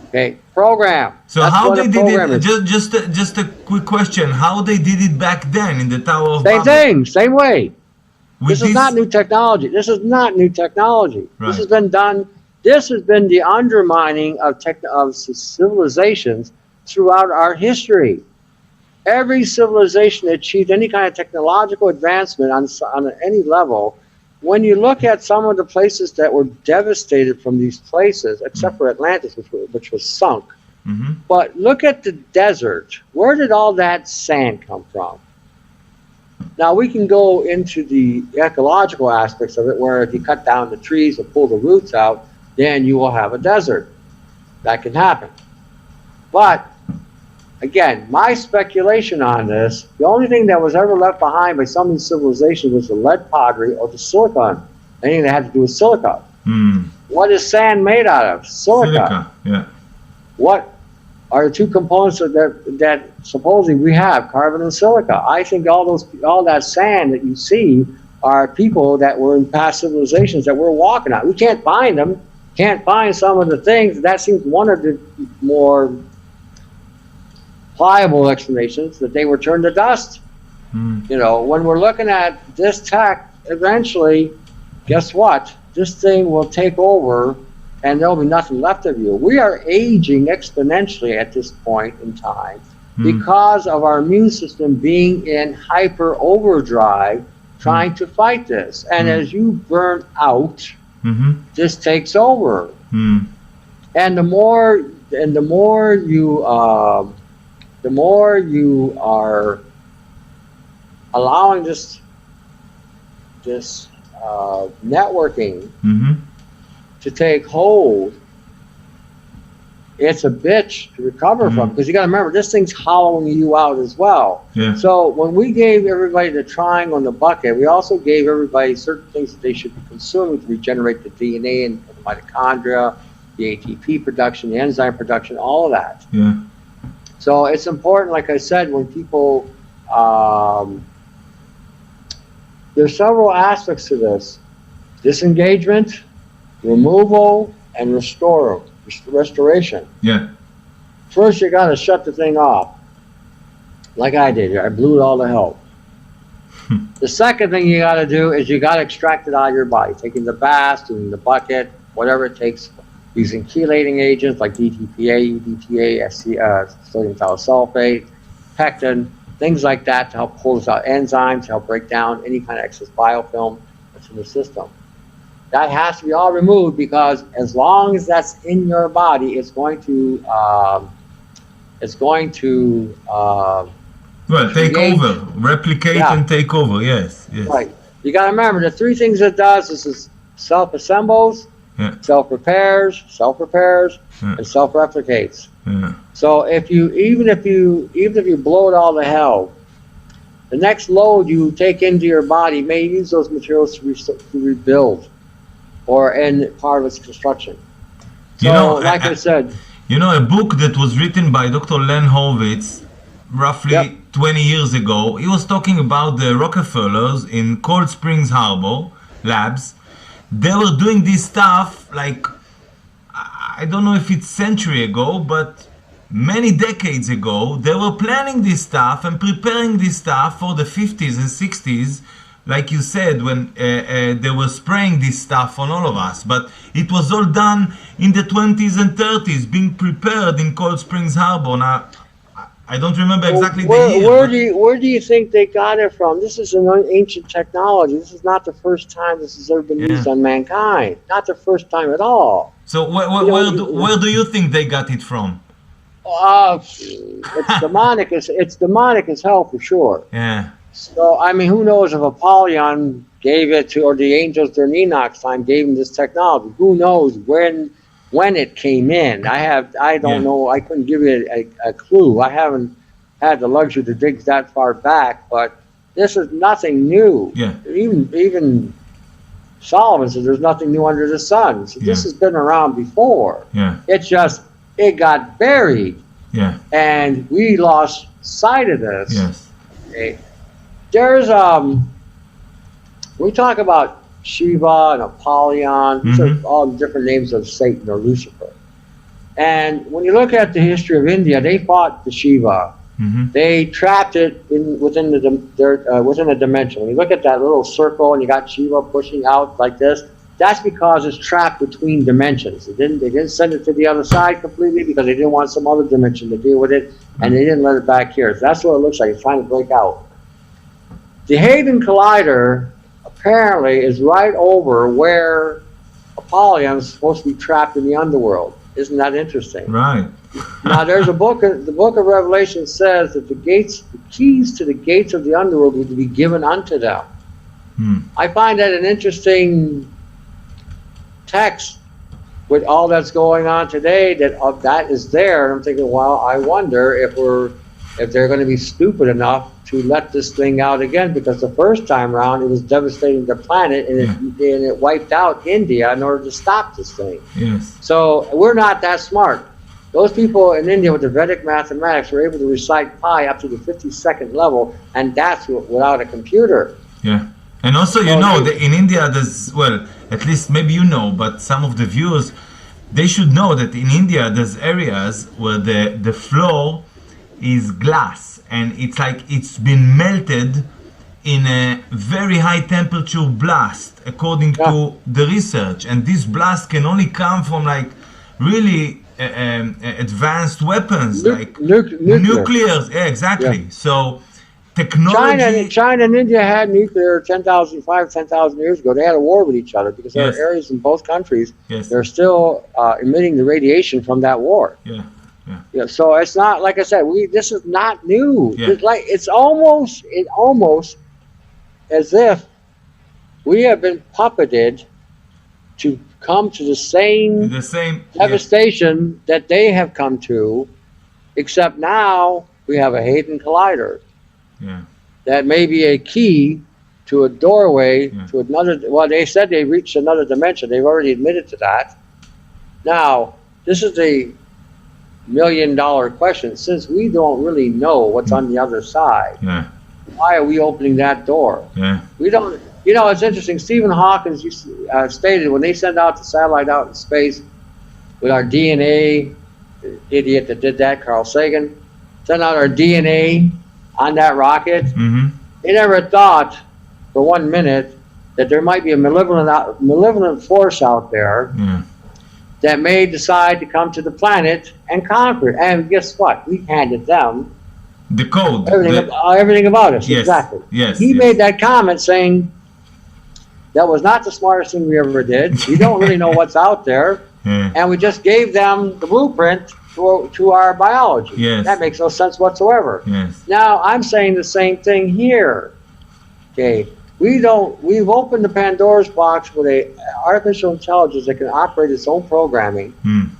B: Okay, program.
A: So that's how they did it? Just a quick question: how they did it back then in the Tower of Babel?
B: Same thing, same way. This is not new technology. This is not new technology. Right. This has been done. This has been the undermining of civilizations throughout our history. Every civilization that achieved any kind of technological advancement on any level. When you look at some of the places that were devastated from these places, except for Atlantis, which was sunk, but look at the desert. Where did all that sand come from? Now, we can go into the ecological aspects of it, where if you cut down the trees and pull the roots out, then you will have a desert. That can happen. But again, my speculation on this, the only thing that was ever left behind by some of these civilizations was the lead pottery or the silicon. Anything that had to do with silica. What is sand made out of? Silica. What are the two components that supposedly we have? Carbon and silica. I think all that sand that you see are people that were in past civilizations that we're walking on. We can't find them. Can't find some of the things. That seems one of the more pliable explanations, that they were turned to dust. You know, when we're looking at this tech, eventually, guess what? This thing will take over, and there'll be nothing left of you. We are aging exponentially at this point in time because of our immune system being in hyper overdrive, trying to fight this. And as you burn out, this takes over. And the more you are allowing this networking to take hold, it's a bitch to recover from, because you got to remember, this thing's hollowing you out as well.
A: Yeah.
B: So when we gave everybody the triangle and the bucket, we also gave everybody certain things that they should be consuming to regenerate the DNA and the mitochondria, the ATP production, the enzyme production, all of that.
A: Yeah.
B: So it's important, like I said, when people, there's several aspects to this: disengagement, removal, and restoration.
A: Yeah.
B: First, you got to shut the thing off, like I did. I blew it all to hell. The second thing you got to do is you got to extract it out of your body, taking the bath, doing the bucket, whatever it takes, using chelating agents like DTPA, UDTA, sodium thiosulfate, pectin, things like that to help pull out enzymes, to help break down any kind of excess biofilm that's in the system. That has to be all removed, because as long as that's in your body, it's going to
A: take over, replicate, and take over. Yes, yes.
B: Right. You got to remember the three things it does is self-assembles, self-repairs, and self-replicates.
A: Yeah.
B: So even if you blow it all to hell, the next load you take into your body may use those materials to rebuild, or in part of its construction. So, I said,
A: a book that was written by Dr. Len Horowitz roughly 20 years ago, he was talking about the Rockefellers in Cold Springs Harbor labs. They were doing this stuff like, I don't know if it's century ago, but many decades ago. They were planning this stuff and preparing this stuff for the 50s and 60s, like you said, when they were spraying this stuff on all of us. But it was all done in the 20s and 30s, being prepared in Cold Springs Harbor. Now, I don't remember exactly the year.
B: Where do you think they got it from? This is an ancient technology. This is not the first time this has ever been used on mankind. Not the first time at all.
A: So where do you think they got it from?
B: It's demonic. It's demonic as hell for sure.
A: Yeah.
B: So I mean, who knows if Apollyon gave it to, or the angels during Enoch's time gave him this technology? Who knows when it came in? I don't know. I couldn't give you a clue. I haven't had the luxury to dig that far back. But this is nothing new.
A: Yeah.
B: Even Solomon says there's nothing new under the sun. So this has been around before.
A: Yeah.
B: It got buried.
A: Yeah.
B: And we lost sight of this.
A: Yes.
B: Okay. There's we talk about Shiva and Apollyon. These are all different names of Satan or Lucifer. And when you look at the history of India, they fought the Shiva. They trapped it within a dimension. When you look at that little circle and you got Shiva pushing out like this, that's because it's trapped between dimensions. They didn't send it to the other side completely because they didn't want some other dimension to deal with it, and they didn't let it back here. So that's what it looks like. It's trying to break out. The Hadron Collider apparently is right over where Apollyon is supposed to be trapped in the underworld. Isn't that interesting?
A: Right.
B: Now there's the book of Revelation says that the keys to the gates of the underworld were to be given unto them. I find that an interesting text with all that's going on today, that is there. And I'm thinking, well, I wonder if they're going to be stupid enough to let this thing out again, because the first time around it was devastating the planet, and it wiped out India in order to stop this thing.
A: Yes.
B: So we're not that smart. Those people in India with the Vedic mathematics were able to recite pi up to the 52nd level, and that's without a computer.
A: Yeah. And also, that in India, there's, well, at least maybe but some of the viewers, they should know that in India, there's areas where the floor is glass, and it's like it's been melted in a very high temperature blast, according to the research. And this blast can only come from like really advanced weapons, like nuclear. Yeah, exactly. Yeah. So technology.
B: China and India had nuclear 10,000 years ago. They had a war with each other because there are areas in both countries that are still emitting the radiation from that war. Yeah. So it's not, like I said, this is not new. Yeah. It's almost as if we have been puppeted to come to the same devastation that they have come to, except now we have a Hadron Collider.
A: Yeah.
B: That may be a key to a doorway to another. Well, they said they reached another dimension. They've already admitted to that. Now, this is the $1 million question. Since we don't really know what's on the other side, why are we opening that door? We don't. You know, it's interesting. Stephen Hawking stated when they send out the satellite out in space with our DNA, the idiot that did that, Carl Sagan, send out our DNA on that rocket. They never thought for 1 minute that there might be a malevolent force out there that may decide to come to the planet and conquer it. And guess what? We handed them
A: the code,
B: everything about us.
A: Yes.
B: Exactly.
A: Yes.
B: He made that comment saying that was not the smartest thing we ever did. We don't really know what's out there, and we just gave them the blueprint to our biology.
A: Yes.
B: That makes no sense whatsoever.
A: Yes.
B: Now I'm saying the same thing here. Okay, we've opened the Pandora's box with a artificial intelligence that can operate its own programming. I'm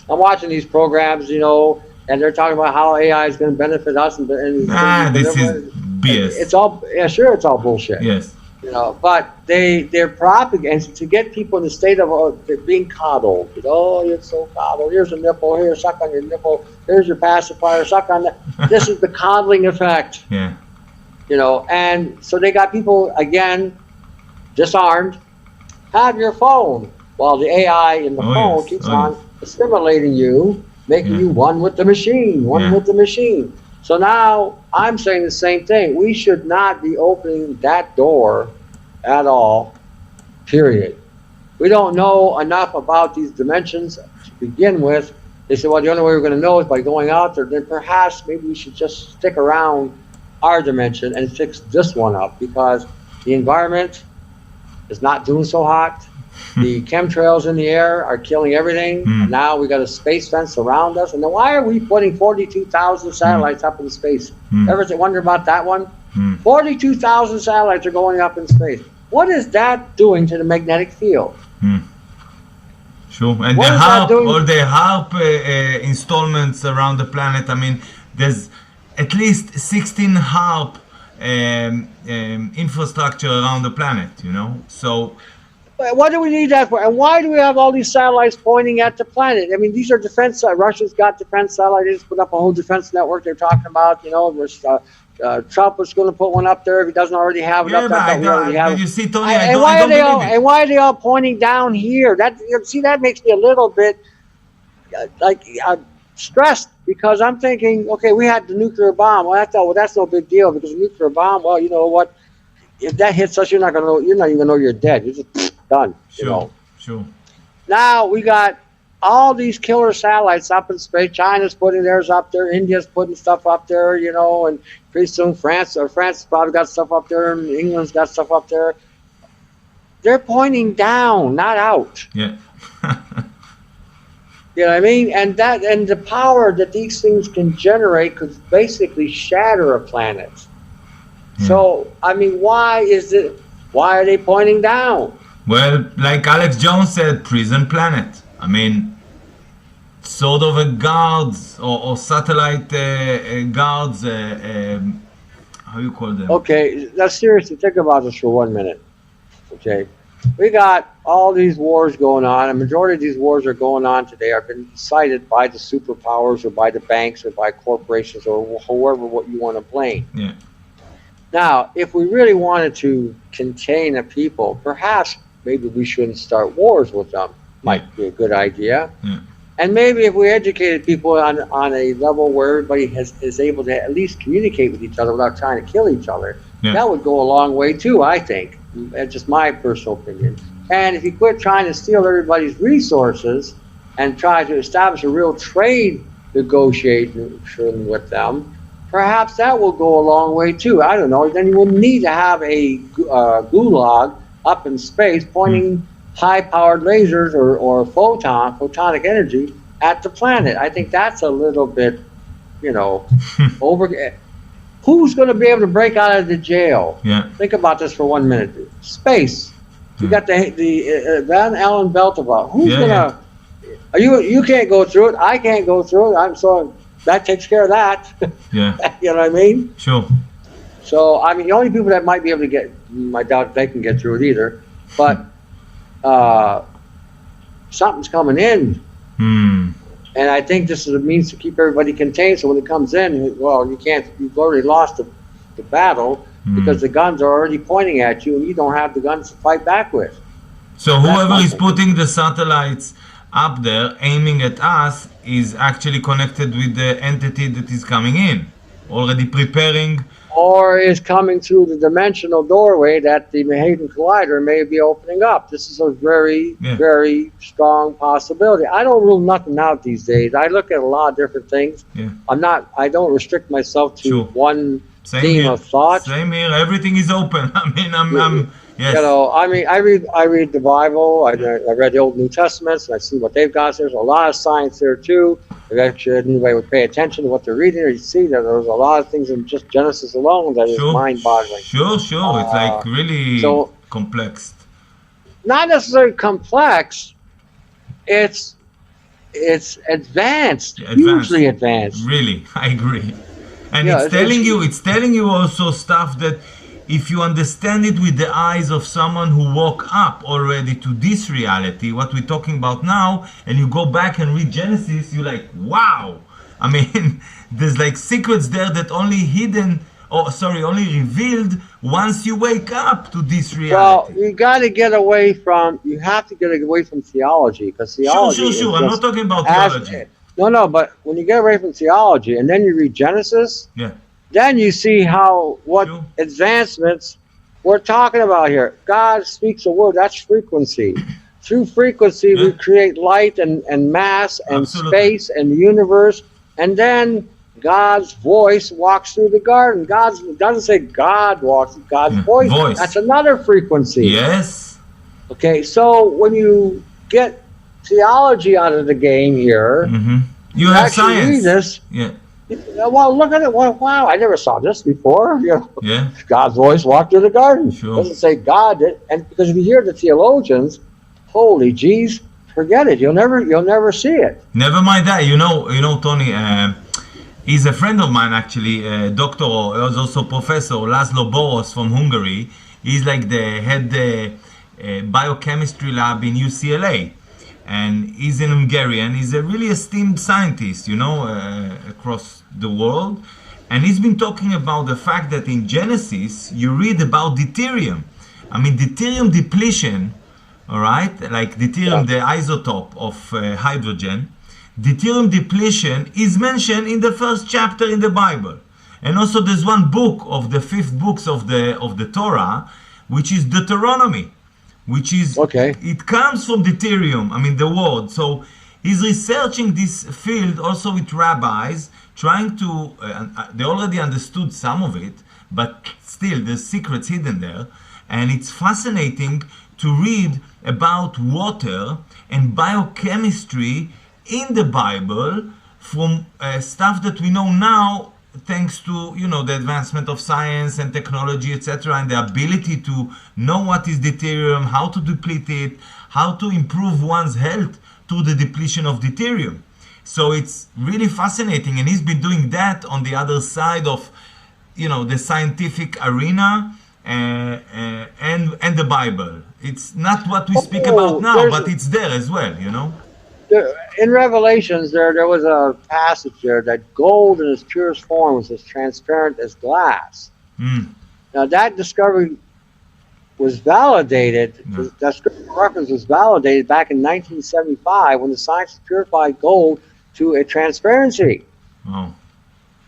B: watching these programs, you know, and they're talking about how AI is going to benefit us.
A: This is BS.
B: It's all, sure, it's all bullshit.
A: Yes.
B: You know, but they're propagating to get people in the state of being coddled. You know, oh, you're so coddled. Here's a nipple. Here, suck on your nipple. Here's your pacifier. Suck on that. This is the coddling effect.
A: Yeah.
B: You know, and so they got people again disarmed. Have your phone while the AI in the phone keeps on assimilating you, making you one with the machine, with the machine. So now I'm saying the same thing. We should not be opening that door at all, period. We don't know enough about these dimensions to begin with. They said, well, the only way we're going to know is by going out there. Then perhaps maybe we should just stick around our dimension and fix this one up, because the environment is not doing so hot. The chemtrails in the air are killing everything. And now we got a space fence around us. And then why are we putting 42,000 satellites up in space? Ever wonder about that one? 42,000 satellites are going up in space. What is that doing to the magnetic field?
A: Sure. And the HARP, all the HARP installments around the planet. I mean, there's at least 16 HARP infrastructure around the planet, you know? So
B: what do we need that for? And why do we have all these satellites pointing at the planet? I mean, these are defense. Russia's got defense satellites. They just put up a whole defense network. They're talking about, you know, Trump was going to put one up there if he doesn't already have it up there.
A: You see, Tony,
B: and why are they all pointing down here? That makes me a little bit stressed, because I'm thinking, okay, we had the nuclear bomb. Well, I thought, well, that's no big deal, because the nuclear bomb. Well, you know what? If that hits us, you're not even going to know you're dead. You're just done.
A: Sure.
B: You know?
A: Sure.
B: Now we got all these killer satellites up in space. China's putting theirs up there. India's putting stuff up there. You know, and pretty soon France probably got stuff up there, and England's got stuff up there. They're pointing down, not out.
A: Yeah.
B: You know what I mean? And the power that these things can generate could basically shatter a planet. So, I mean, why are they pointing down?
A: Well, like Alex Jones said, prison planet. I mean, sort of a guards or satellite guards, how you call them?
B: Okay, now seriously, think about this for 1 minute. Okay, we got all these wars going on. A majority of these wars are going on today are been decided by the superpowers or by the banks or by corporations or however what you want to blame.
A: Yeah.
B: Now, if we really wanted to contain a people, perhaps maybe we shouldn't start wars with them. Might be a good idea.
A: Yeah.
B: And maybe if we educated people on a level where everybody is able to at least communicate with each other without trying to kill each other, that would go a long way too, I think. That's just my personal opinion. And if you quit trying to steal everybody's resources and try to establish a real trade negotiation with them, perhaps that will go a long way too. I don't know. Then you wouldn't need to have a gulag up in space pointing high-powered lasers or photonic energy at the planet. I think that's a little bit, you know, over. Who's going to be able to break out of the jail?
A: Yeah.
B: Think about this for 1 minute. Space. You got the Van Allen belt about who's gonna. You can't go through it. I can't go through it. So that takes care of that.
A: Yeah.
B: You know what I mean?
A: Sure.
B: So I mean, the only people that might be able to get, I doubt they can get through it either. But something's coming in, and I think this is a means to keep everybody contained. So when it comes in, well, you can't. You've already lost the battle because the guns are already pointing at you, and you don't have the guns to fight back with.
A: So whoever is putting the satellites up there, aiming at us, is actually connected with the entity that is coming in, already preparing.
B: Or is coming through the dimensional doorway that the Manhattan Collider may be opening up. This is a very, very strong possibility. I don't rule nothing out these days. I look at a lot of different things.
A: Yeah.
B: I don't restrict myself to one theme of thought.
A: Same here. Everything is open. I mean, I'm yes.
B: You know, I mean, I read the Bible. I read the Old New Testaments, and I see what they've got. There's a lot of science there too. If actually anybody would pay attention to what they're reading, or you see that there's a lot of things in just Genesis alone that is mind-boggling.
A: Sure. It's like really complex.
B: Not necessarily complex. It's advanced, hugely advanced.
A: Really, I agree. And it's telling you also stuff that if you understand it with the eyes of someone who woke up already to this reality, what we're talking about now, and you go back and read Genesis, you're like, wow. I mean, there's like secrets there that only revealed once you wake up to this reality.
B: Well, you have to get away from theology, because theology
A: Sure. I'm not talking about theology.
B: No, but when you get away from theology and then you read Genesis, then you see what advancements we're talking about here. God speaks a word, that's frequency. Through frequency, we create light and mass and space and the universe, and then God's voice walks through the garden. God doesn't say God walks, God's voice. That's another frequency.
A: Yes.
B: Okay, so when you get theology out of the game here,
A: you have science.
B: Read this, well, look at it. Wow, I never saw this before. You know, God's voice walked through the garden. It doesn't say God did, and because if you hear the theologians, holy jeez, forget it. You'll never see it.
A: Never mind that. You know, Tony. He's a friend of mine, actually, doctor, also professor, Laszlo Boros from Hungary. He's like the head biochemistry lab in UCLA. And he's an Hungarian. He's a really esteemed scientist, across the world. And he's been talking about the fact that in Genesis, you read about deuterium. I mean, deuterium depletion, all right? Like deuterium, the isotope of hydrogen. Deuterium depletion is mentioned in the first chapter in the Bible. And also there's one book of the 5 books of the Torah, which is Deuteronomy, which is, it comes from deuterium, I mean the word. So he's researching this field also with rabbis, trying to, they already understood some of it, but still there's secrets hidden there. And it's fascinating to read about water and biochemistry in the Bible from stuff that we know now, thanks to the advancement of science and technology, etc., and the ability to know what is deuterium, how to deplete it, how to improve one's health through the depletion of deuterium. So it's really fascinating, and he's been doing that on the other side of the scientific arena and the Bible. It's not what we speak about now, but it's there as well,
B: In Revelations, there was a passage there that gold in its purest form was as transparent as glass. Now that discovery was validated, that scriptural reference was validated back in 1975 when the science purified gold to a transparency.
A: Oh.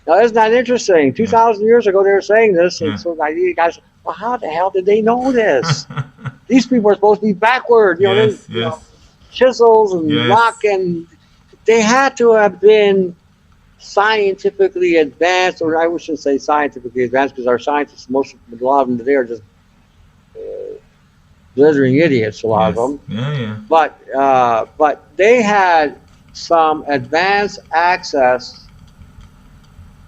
B: Now isn't that interesting? 2,000 years ago they were saying this, and so you guys, well, how the hell did they know this? These people are supposed to be backward, chisels and rock, and they had to have been scientifically advanced, or I shouldn't say scientifically advanced, because our scientists, a lot of them today are just blithering idiots, a lot of them. But they had some advanced access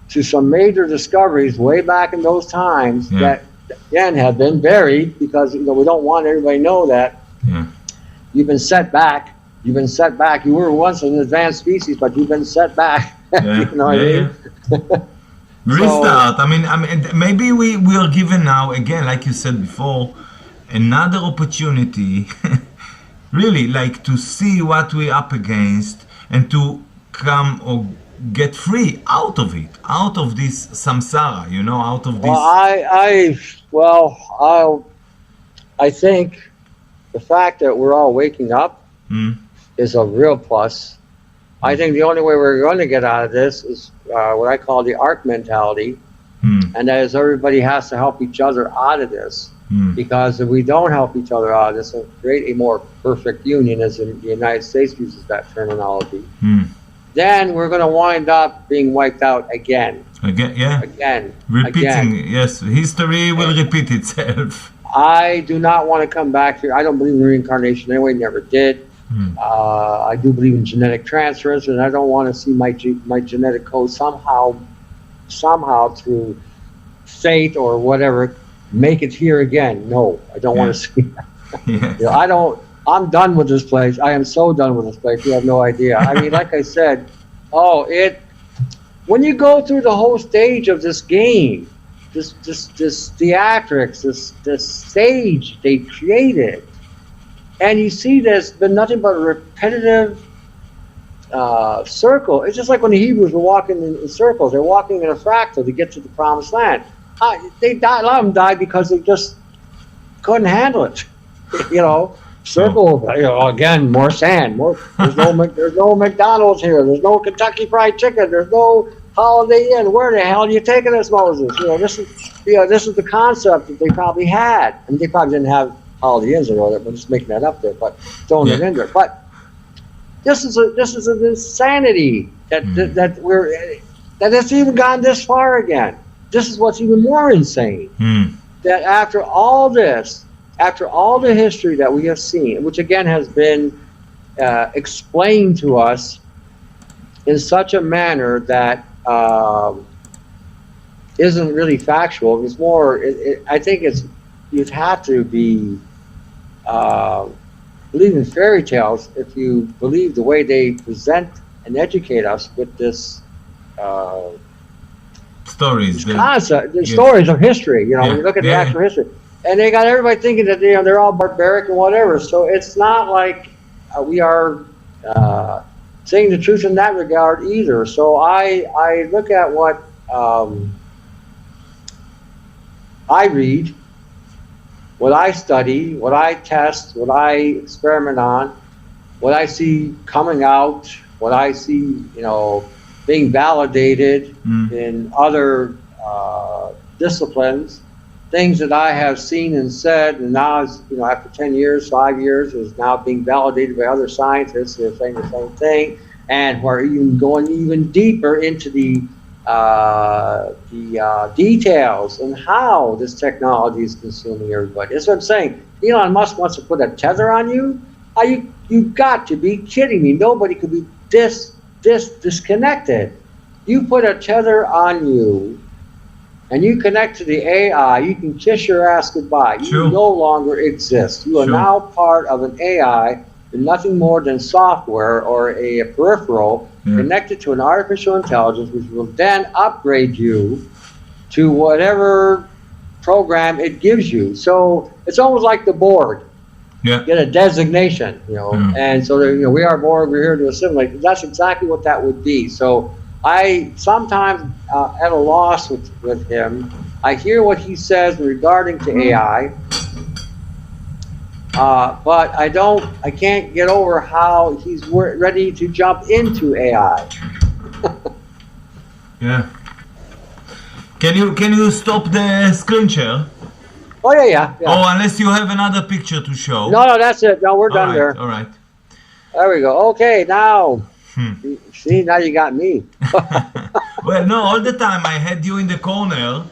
B: to some major discoveries way back in those times that again, have been buried because we don't want everybody to know that you've been set back. You've been set back. You were once an advanced species, but you've been set back. You know what I mean?
A: Restart. I mean, maybe we are given now again, like you said before, another opportunity, really, like to see what we're up against and to come or get free out of it, out of this samsara, out of this.
B: Well, I think the fact that we're all waking up is a real plus. I think the only way we're going to get out of this is what I call the ARC mentality, and that is everybody has to help each other out of this. Because if we don't help each other out of this and create a more perfect union, as in the United States uses that terminology, then we're going to wind up being wiped out again. Again.
A: Repeating, yes. History will repeat itself.
B: I do not want to come back here. I don't believe in reincarnation anyway, never did. I do believe in genetic transfers, and I don't want to see my genetic code somehow through fate or whatever make it here again. No, I don't want to see that. I'm done with this place. I am so done with this place. You have no idea. I mean, like I said, when you go through the whole stage of this game, this theatrics, this stage they created, and you see there's been nothing but a repetitive circle. It's just like when the Hebrews were walking in circles. They're walking in a fractal to get to the promised land. They died. A lot of them died because they just couldn't handle it. Circle. Again, more sand. There's no McDonald's here. There's no Kentucky Fried Chicken. There's no Holiday Inn. Where the hell are you taking us, Moses? This is the concept that they probably had, and they probably didn't have Holiday Inns or whatever. I'm just making that up there, but throwing it in there. But this is an insanity that it's even gone this far again. This is what's even more insane. That after all this, after all the history that we have seen, which again has been explained to us in such a manner that isn't really factual. It's more, I think you'd have to be believe in fairy tales if you believe the way they present and educate us with this
A: stories,
B: stories of history. When you look at the actual history, and they got everybody thinking that they're all barbaric and whatever. So it's not like we are saying the truth in that regard either. So I look at what I read, what I study, what I test, what I experiment on, what I see coming out, what I see, being validated in other disciplines, things that I have seen and said, and now, after 10 years, 5 years, is now being validated by other scientists who are saying the same thing, and we're even going even deeper into the details and how this technology is consuming everybody. That's what I'm saying. Elon Musk wants to put a tether on you. You've got to be kidding me. Nobody could be this disconnected. You put a tether on you and you connect to the AI, you can kiss your ass goodbye. You no longer exist. You are now part of an AI and nothing more than software or a peripheral connected to an artificial intelligence, which will then upgrade you to whatever program it gives you. So it's almost like the Borg. Get a designation, and so we are Borg, we're here to assimilate. That's exactly what that would be. So I sometimes at a loss with him. I hear what he says regarding to AI, but I can't get over how he's ready to jump into AI.
A: Can you stop the screen share?
B: Oh yeah.
A: Oh, unless you have another picture to show.
B: No, that's it. No, we're done there.
A: All right.
B: There we go. Okay, now. See, now you got me.
A: Well, no, all the time I had you in the corner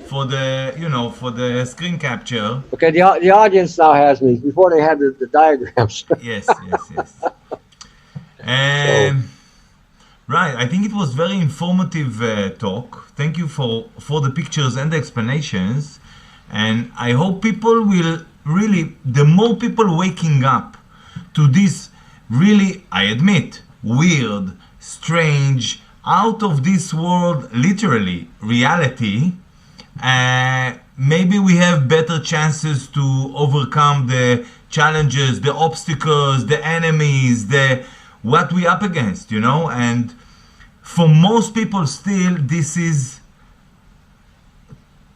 A: for the screen capture.
B: Okay, the audience now has me. Before they had the diagrams.
A: Yes. Right, I think it was very informative talk. Thank you for the pictures and the explanations. And I hope people will really, the more people waking up to this really, I admit, weird, strange, out of this world, literally, reality, maybe we have better chances to overcome the challenges, the obstacles, the enemies, the what we up against, you know. And for most people still, this is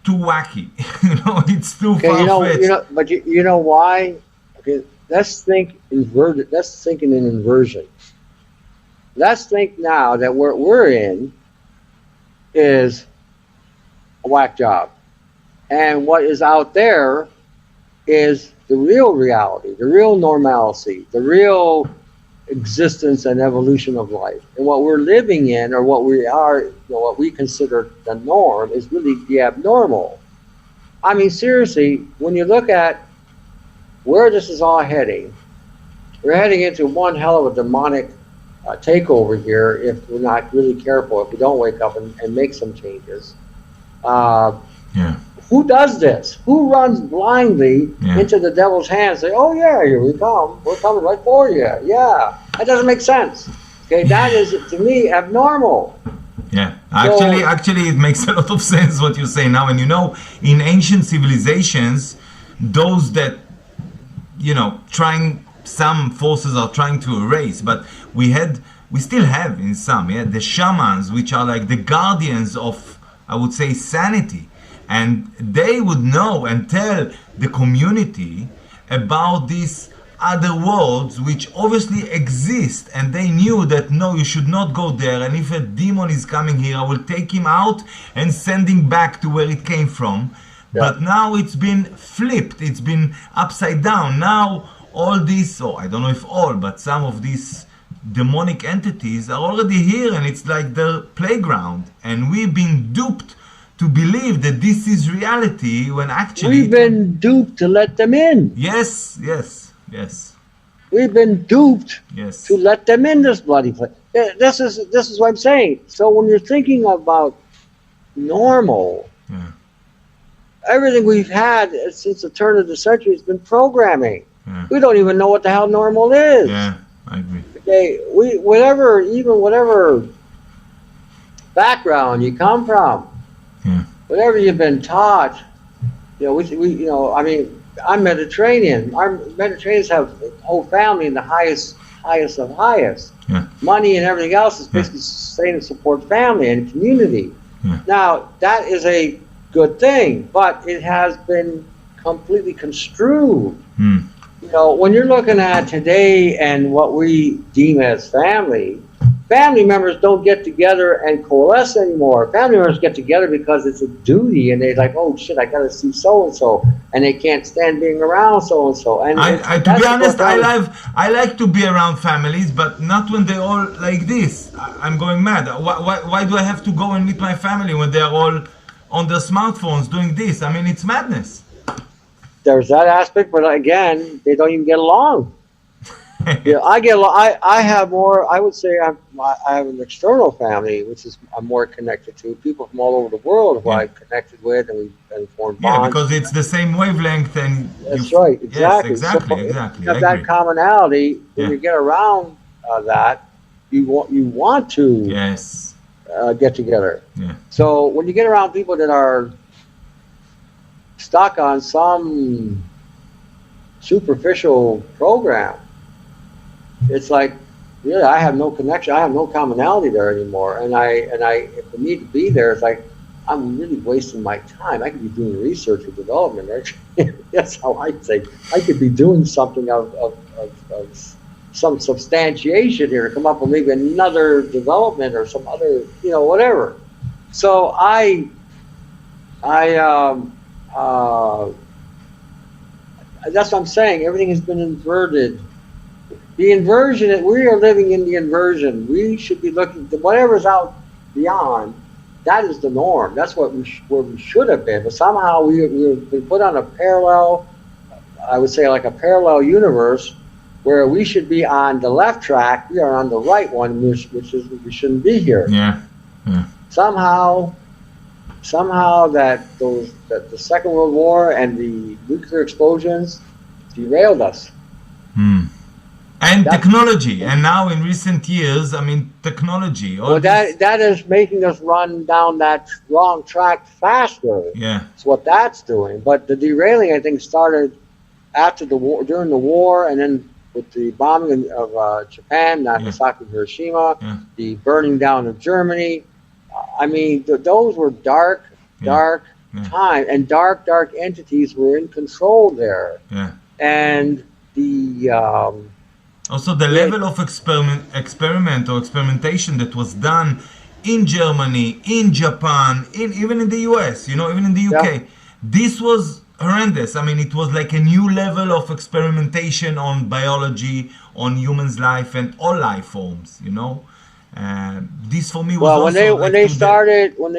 A: too wacky. You know, it's too far-fetched.
B: But you know why? Okay, let's think inverted. Let's think in an inversion. Let's think now that what we're in is a whack job, and what is out there is the real reality, the real normalcy, the real existence and evolution of life. And what we're living in, or what we are, what we consider the norm, is really the abnormal. I mean, seriously, when you look at where this is all heading, we're heading into one hell of a demonic takeover here if we're not really careful, if we don't wake up and make some changes. Who does this? Who runs blindly into the devil's hands? Say, "Oh yeah, here we come. We're coming right for you." Yeah, that doesn't make sense. Okay, that is to me abnormal.
A: Yeah, actually, it makes a lot of sense what you say now. And you know, in ancient civilizations, those that some forces are trying to erase, but we still have in some, the shamans, which are like the guardians of, I would say, sanity. And they would know and tell the community about these other worlds which obviously exist, and they knew that no, you should not go there, and if a demon is coming here, I will take him out and send him back to where it came from. But now it's been flipped, it's been upside down. Now all these, I don't know if all, but some of these demonic entities are already here, and it's like their playground, and we've been duped to believe that this is reality, when actually
B: we've been duped to let them in.
A: Yes.
B: We've been duped to let them in this bloody place. This is what I'm saying. So when you're thinking about normal, everything we've had since the turn of the century has been programming. We don't even know what the hell normal is.
A: Yeah, I agree.
B: Okay, whatever background you come from, whatever you've been taught, I mean, I'm Mediterranean. Our Mediterraneans have the whole family in the highest of highest. Money and everything else is basically saying to support family and community. Now, that is a good thing, but it has been completely construed. When you're looking at today and what we deem as family members don't get together and coalesce anymore. Family members get together because it's a duty, and they're like, "Oh shit, I gotta see so and so," and they can't stand being around so and so. And
A: to be honest, I like to be around families, but not when they're all like this. I'm going mad. Why do I have to go and meet my family when they're all on their smartphones doing this? I mean, it's madness.
B: There's that aspect, but again, they don't even get along. I have more. I would say I have an external family, which is I'm more connected to people from all over the world who I've connected with, and we've formed bonds.
A: Yeah, because it's the same wavelength, and
B: that's right. Exactly.
A: Yes, exactly.
B: You have that commonality. When you get around that, you want to get together. So when you get around people that are stuck on some superficial program, it's like, really, I have no connection. I have no commonality there anymore. And for me to be there, it's like I'm really wasting my time. I could be doing research or development. That's how I think. I could be doing something of some substantiation here to come up with maybe another development or some other, whatever. So that's what I'm saying. Everything has been inverted. The inversion, we are living in the inversion. We should be looking to whatever's out beyond. That is the norm. That's where we should have been. But somehow we've been put on a parallel, I would say like a parallel universe, where we should be on the left track. We are on the right one, which is we shouldn't be here.
A: Yeah.
B: Somehow somehow that the Second World War and the nuclear explosions derailed us.
A: And technology, and now in recent years, I mean, technology.
B: Well, that is making us run down that wrong track faster.
A: Yeah.
B: It's what that's doing. But the derailing, I think, started after the war, during the war, and then with the bombing of Japan, Nagasaki, Hiroshima, the burning down of Germany. I mean, those were dark time, and dark entities were in control there.
A: Yeah.
B: And the
A: also the level of experiment or experimentation that was done in Germany, in Japan, even in the US, even in the UK, this was horrendous. I mean, it was like a new level of experimentation on biology, on humans' life, and all life forms. This for me was also
B: when they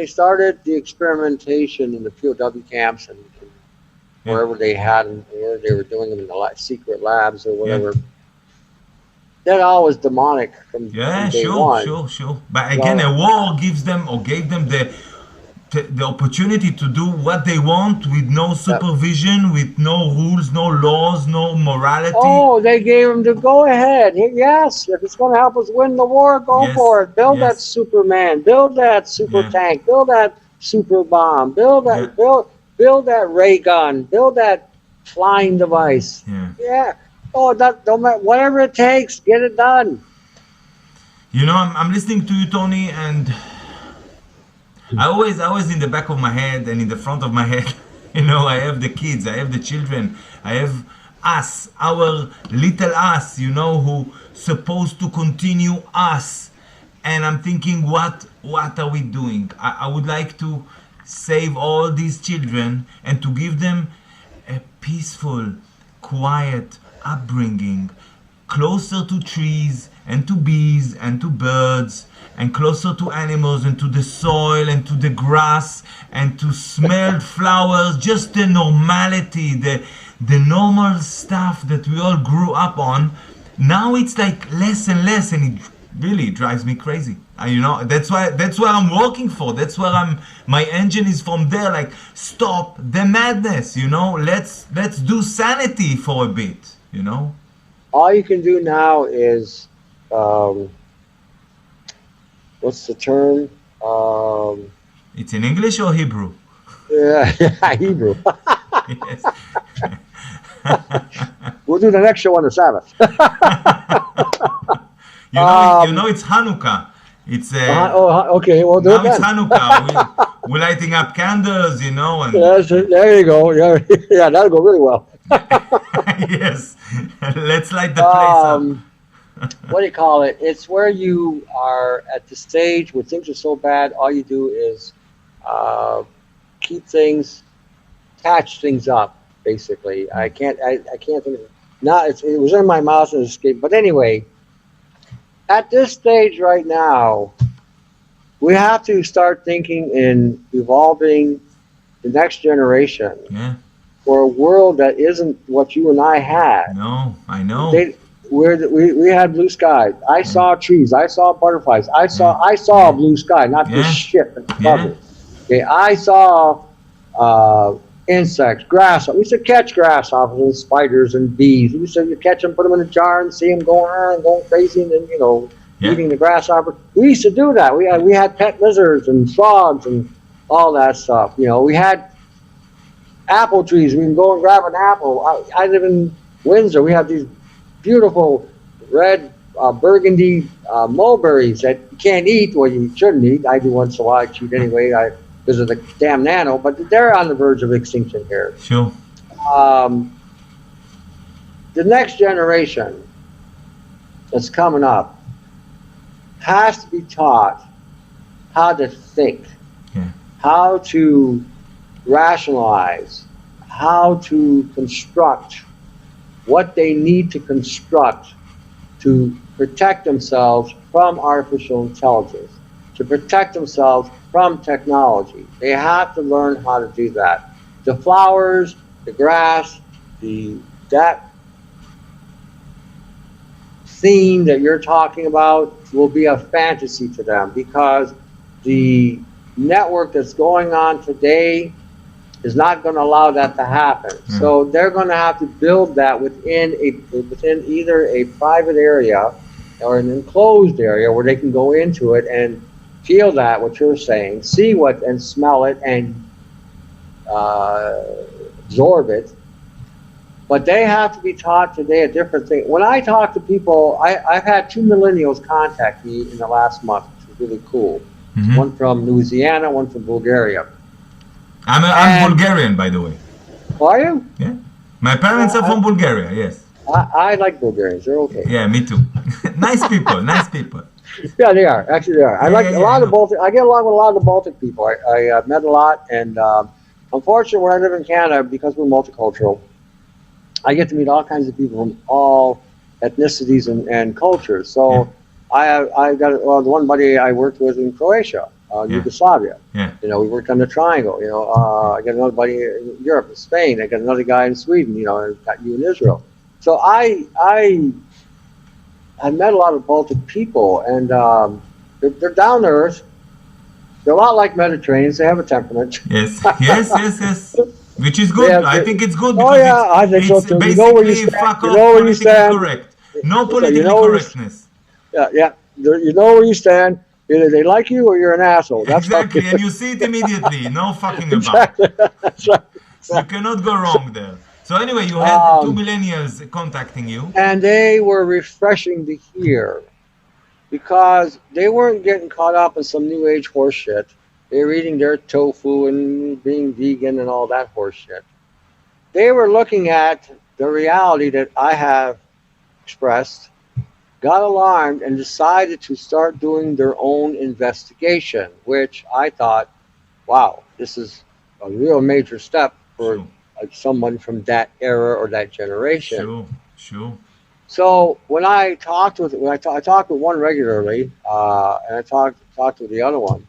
B: started the experimentation in the POW camps and wherever they had them, where they were doing them in the secret labs or whatever. That all was demonic from day one.
A: Sure. But again, a war gave them the opportunity to do what they want with no supervision, with no rules, no laws, no morality.
B: Oh, they gave them the go ahead. Yes, if it's going to help us win the war, go for it. Build that Superman, build that super tank, build that super bomb, build that build that ray gun, build that flying device. Yeah. Oh, don't matter, whatever it takes, get it done.
A: I'm listening to you, Tony, and I always in the back of my head and in the front of my head, I have the kids, I have the children, I have us, our little us, who supposed to continue us. And I'm thinking, what are we doing? I would like to save all these children and to give them a peaceful, quiet upbringing, closer to trees and to bees and to birds, and closer to animals and to the soil and to the grass and to smell flowers, just the normality, the normal stuff that we all grew up on. Now it's like less and less, and it really drives me crazy. That's where I'm working for. That's where my engine is from there. Like, stop the madness, let's do sanity for a bit.
B: All you can do now is, what's the term?
A: It's in English or Hebrew?
B: Yeah, Hebrew.
A: Yes.
B: We'll do the next show on the Sabbath.
A: It's Hanukkah. It's
B: okay. Well,
A: now it's Hanukkah. We're lighting up candles, and
B: there you go. Yeah, that'll go really well.
A: Yes, let's light the place up.
B: What do you call it? It's where you are at the stage where things are so bad. All you do is catch things up. Basically, I can't think of it. It was in my mouth and it escaped. But anyway, at this stage right now, we have to start thinking in evolving the next generation for a world that isn't what you and I had.
A: No, I know.
B: We had blue skies. I saw trees. I saw butterflies. I saw a blue sky, not this shit that's above it. Okay, I saw insects, grasshoppers. We used to catch grasshoppers and spiders and bees. We used to catch them, put them in a jar, and see them going around, going crazy, and then eating the grasshopper. We used to do that. We had pet lizards and frogs and all that stuff. We had apple trees. We can go and grab an apple. I live in Windsor. We have these beautiful red burgundy mulberries that you can't eat. Well, you shouldn't eat. I do once in a while. I cheat anyway. Because of the damn nano, but they're on the verge of extinction here.
A: Sure.
B: The next generation that's coming up has to be taught how to think, how to rationalize, how to construct what they need to construct to protect themselves from artificial intelligence, to protect themselves from technology. They have to learn how to do that. The flowers, the grass, that scene that you're talking about will be a fantasy to them because the network that's going on today is not going to allow that to happen. So they're going to have to build that within either a private area or an enclosed area where they can go into it and feel that what you're saying, see what and smell it and absorb it. But they have to be taught today a different thing. When I talk to people, I've had 2 millennials contact me in the last month, which is really cool. One from Louisiana, one from Bulgaria.
A: I'm Bulgarian, by the way.
B: Are you?
A: Yeah. My parents are from Bulgaria, yes.
B: I like Bulgarians. They're okay.
A: Yeah, me too. Nice people, nice people.
B: Yeah, they are. Actually, they are. I like a lot of Baltic. I get along with a lot of the Baltic people. I met a lot, and unfortunately, where I live in Canada, because we're multicultural, I get to meet all kinds of people from all ethnicities and cultures. So I got the one buddy I worked with in Croatia, Yugoslavia.
A: Yeah.
B: You know, we worked on the Triangle. You know, I got another buddy in Europe, in Spain. I got another guy in Sweden. You know, I got you in Israel. So I met a lot of Baltic people, and they're down to earth. They're a lot like Mediterraneans. They have a temperament.
A: Yes, yes. Which is good. I think it's good because
B: I think so too.
A: Basically
B: you know where you stand. You know where you stand.
A: Correct. No political correctness.
B: Yeah. You know where you stand. Either they like you or you're an asshole. That's
A: exactly, and you see it immediately. No fucking about.
B: Exactly. That's right.
A: You cannot go wrong there. So anyway, you had 2 millennials contacting you.
B: And they were refreshing to hear because they weren't getting caught up in some new age horse shit. They were eating their tofu and being vegan and all that horse shit. They were looking at the reality that I have expressed, got alarmed, and decided to start doing their own investigation, which I thought, wow, this is a real major step for someone from that era or that generation.
A: Sure.
B: So when I talked with I talked with one regularly, and I talked with the other one,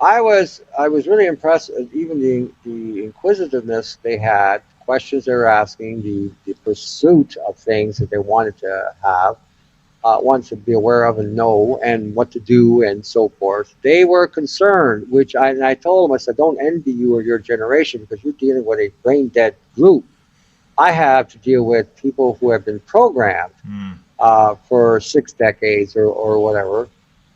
B: I was really impressed at even the inquisitiveness they had, questions they were asking, the pursuit of things that they wanted to have, wanted to be aware of and know, and what to do and so forth. They were concerned, which I told them, I said, don't envy you or your generation because you're dealing with a brain dead group. I have to deal with people who have been programmed for 6 decades or whatever,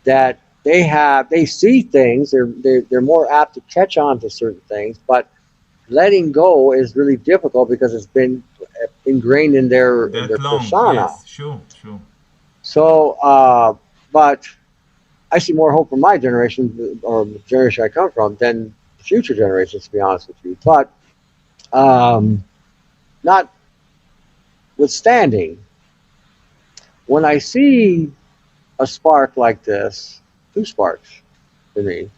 B: that they see things, they're more apt to catch on to certain things, but letting go is really difficult because it's been ingrained in their persona.
A: Yes, sure.
B: So, but I see more hope for my generation, or the generation I come from, than the future generations, to be honest with you. But notwithstanding, when I see a spark like this, 2 sparks for me,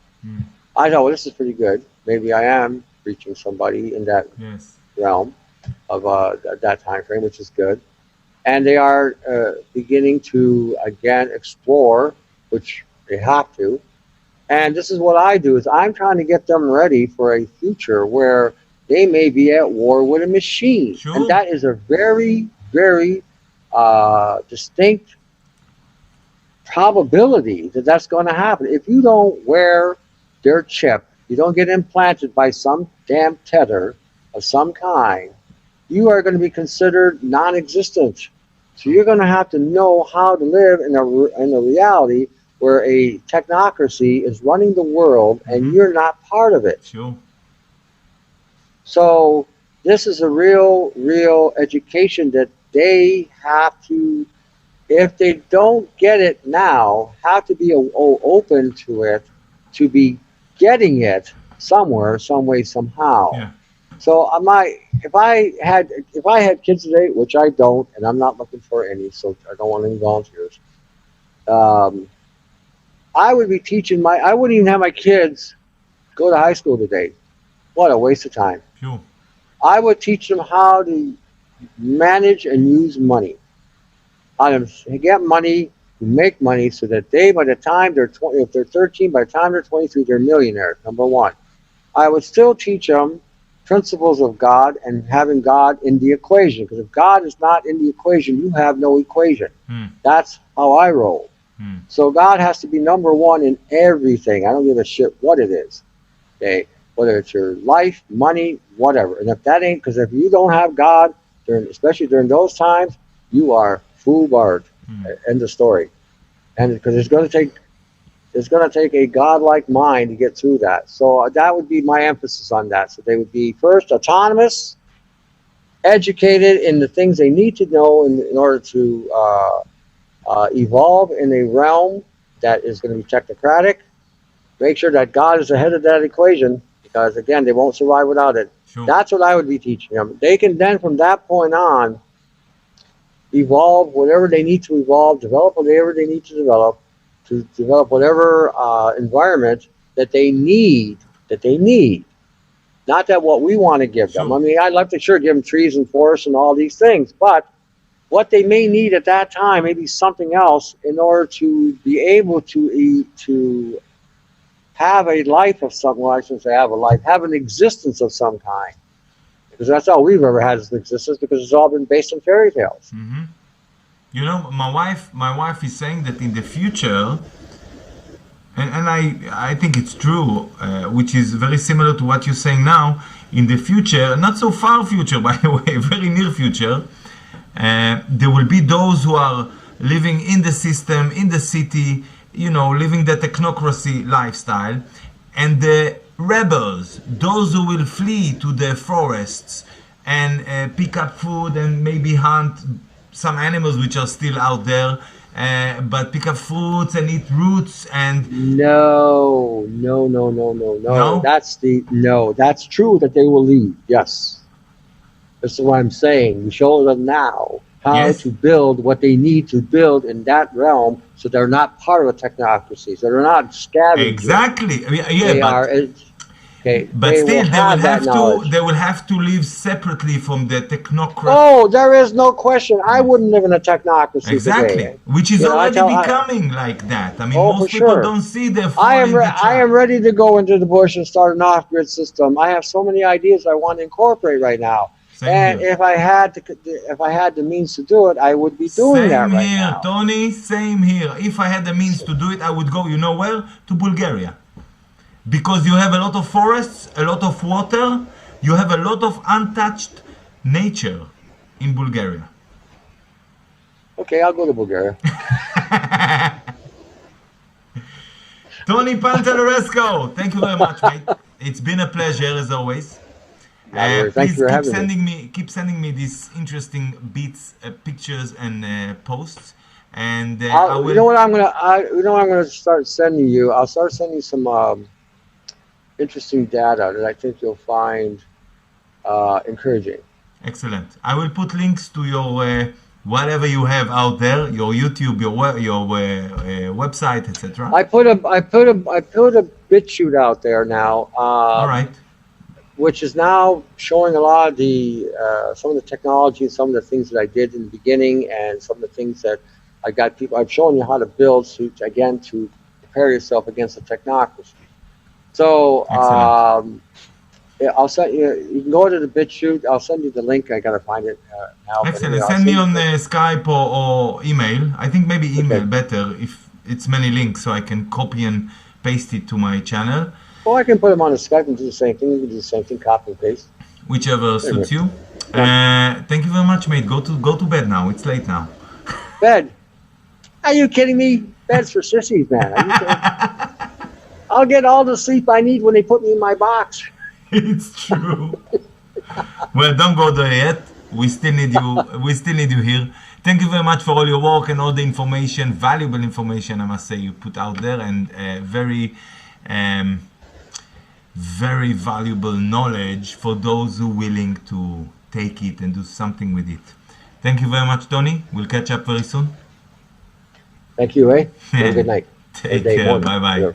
B: I know, well, this is pretty good. Maybe I am reaching somebody in that realm of that time frame, which is good. And they are beginning to again explore, which they have to. And this is what I do: is I'm trying to get them ready for a future where they may be at war with a machine, and that is a very, very distinct probability that that's going to happen. If you don't wear their chip, you don't get implanted by some damn tether of some kind, you are going to be considered non-existent. So you're going to have to know how to live in a reality where a technocracy is running the world and you're not part of it.
A: Sure.
B: So this is a real education that they have to, if they don't get it now, have to be open to it, to be getting it somewhere, some way, somehow.
A: Yeah.
B: So if I had kids today, which I don't, and I'm not looking for any, so I don't want any volunteers. I would be teaching I wouldn't even have my kids go to high school today. What a waste of time.
A: Sure.
B: I would teach them how to manage and use money, how to get money, make money, so that by the time they're 20, if they're 13, by the time they're 23, they're millionaires. Number one. I would still teach them principles of God and having God in the equation, because if God is not in the equation, you have no equation. That's how I roll. So God has to be number one in everything. I don't give a shit what it is. Okay, whether it's your life, money, whatever. And if that ain't, because if you don't have God, especially during those times, you are foolbarred. End of story. And because it's going to take a godlike mind to get through that. So that would be my emphasis on that. So they would be first autonomous, educated in the things they need to know in order to evolve in a realm that is going to be technocratic. Make sure that God is ahead of that equation, because again, they won't survive without it.
A: Sure.
B: That's what I would be teaching them. They can then, from that point on, evolve whatever they need to evolve, develop whatever they need to develop whatever environment that they need. Not that what we want to give them. I mean, I'd love to sure give them trees and forests and all these things, but what they may need at that time may be something else in order to be able to have a life of some, well, I shouldn't say have a life, have an existence of some kind. Because that's all we've ever had as an existence, because it's all been based on fairy tales.
A: Mm-hmm. You know, my wife is saying that in the future, and I think it's true, which is very similar to what you're saying now. In the future, not so far future, by the way, very near future, there will be those who are living in the system, in the city, you know, living the technocracy lifestyle, and the rebels, those who will flee to the forests and pick up food and maybe hunt some animals which are still out there, but pick up fruits and eat roots and...
B: No. That's true that they will leave, yes. This is what I'm saying. We show them now how to build what they need to build in that realm, so they're not part of a technocracy, so they're not scavengers.
A: Exactly.
B: They are... Okay,
A: but still, they will have to live separately from the technocracy.
B: Oh, there is no question. I wouldn't live in a technocracy
A: today. Which is already becoming like that. I mean, most people don't see their
B: I am ready to go into the bush and start an off-grid system. I have so many ideas I want to incorporate right now. And if I had the means to do it, I would be doing that right now.
A: Tony, same here. If I had the means to do it, I would go, you know where? To Bulgaria. Because you have a lot of forests, a lot of water, you have a lot of untouched nature in Bulgaria.
B: Okay, I'll go to Bulgaria.
A: Tony Pantalleresco, thank you very much, mate. It's been a pleasure as always.
B: Thank you for having
A: me. Keep sending me these interesting beats, pictures, and posts. And I will.
B: You know what I'm gonna start sending you? I'll start sending you some interesting data that I think you'll find encouraging.
A: Excellent. I will put links to your whatever you have out there, your YouTube, your website, etc.
B: I put a BitChute out there now.
A: All right.
B: Which is now showing a lot of the some of the technology and some of the things that I did in the beginning, and some of the things that I got people. I'm showing you how to build to prepare yourself against the technocracy. So I'll send you. You can go to the BitChute. I'll send you the link. I gotta find it now.
A: Excellent. Send me on Skype or email. I think maybe email better if it's many links, so I can copy and paste it to my channel.
B: Well, I can put them on the Skype and do the same thing. You can do the same thing, copy and paste.
A: Whichever suits you. Thank you very much, mate. Go to bed now. It's late now.
B: Bed? Are you kidding me? Bed's for sissies, man. Are you kidding? I'll get all the sleep I need when they put me in my box.
A: It's true. Well, don't go there yet. We still need you. We still need you here. Thank you very much for all your work and all the information, valuable information, I must say, you put out there, and very valuable knowledge for those who are willing to take it and do something with it. Thank you very much, Tony. We'll catch up very soon.
B: Thank you, Have a good night.
A: Take care. Bye-bye.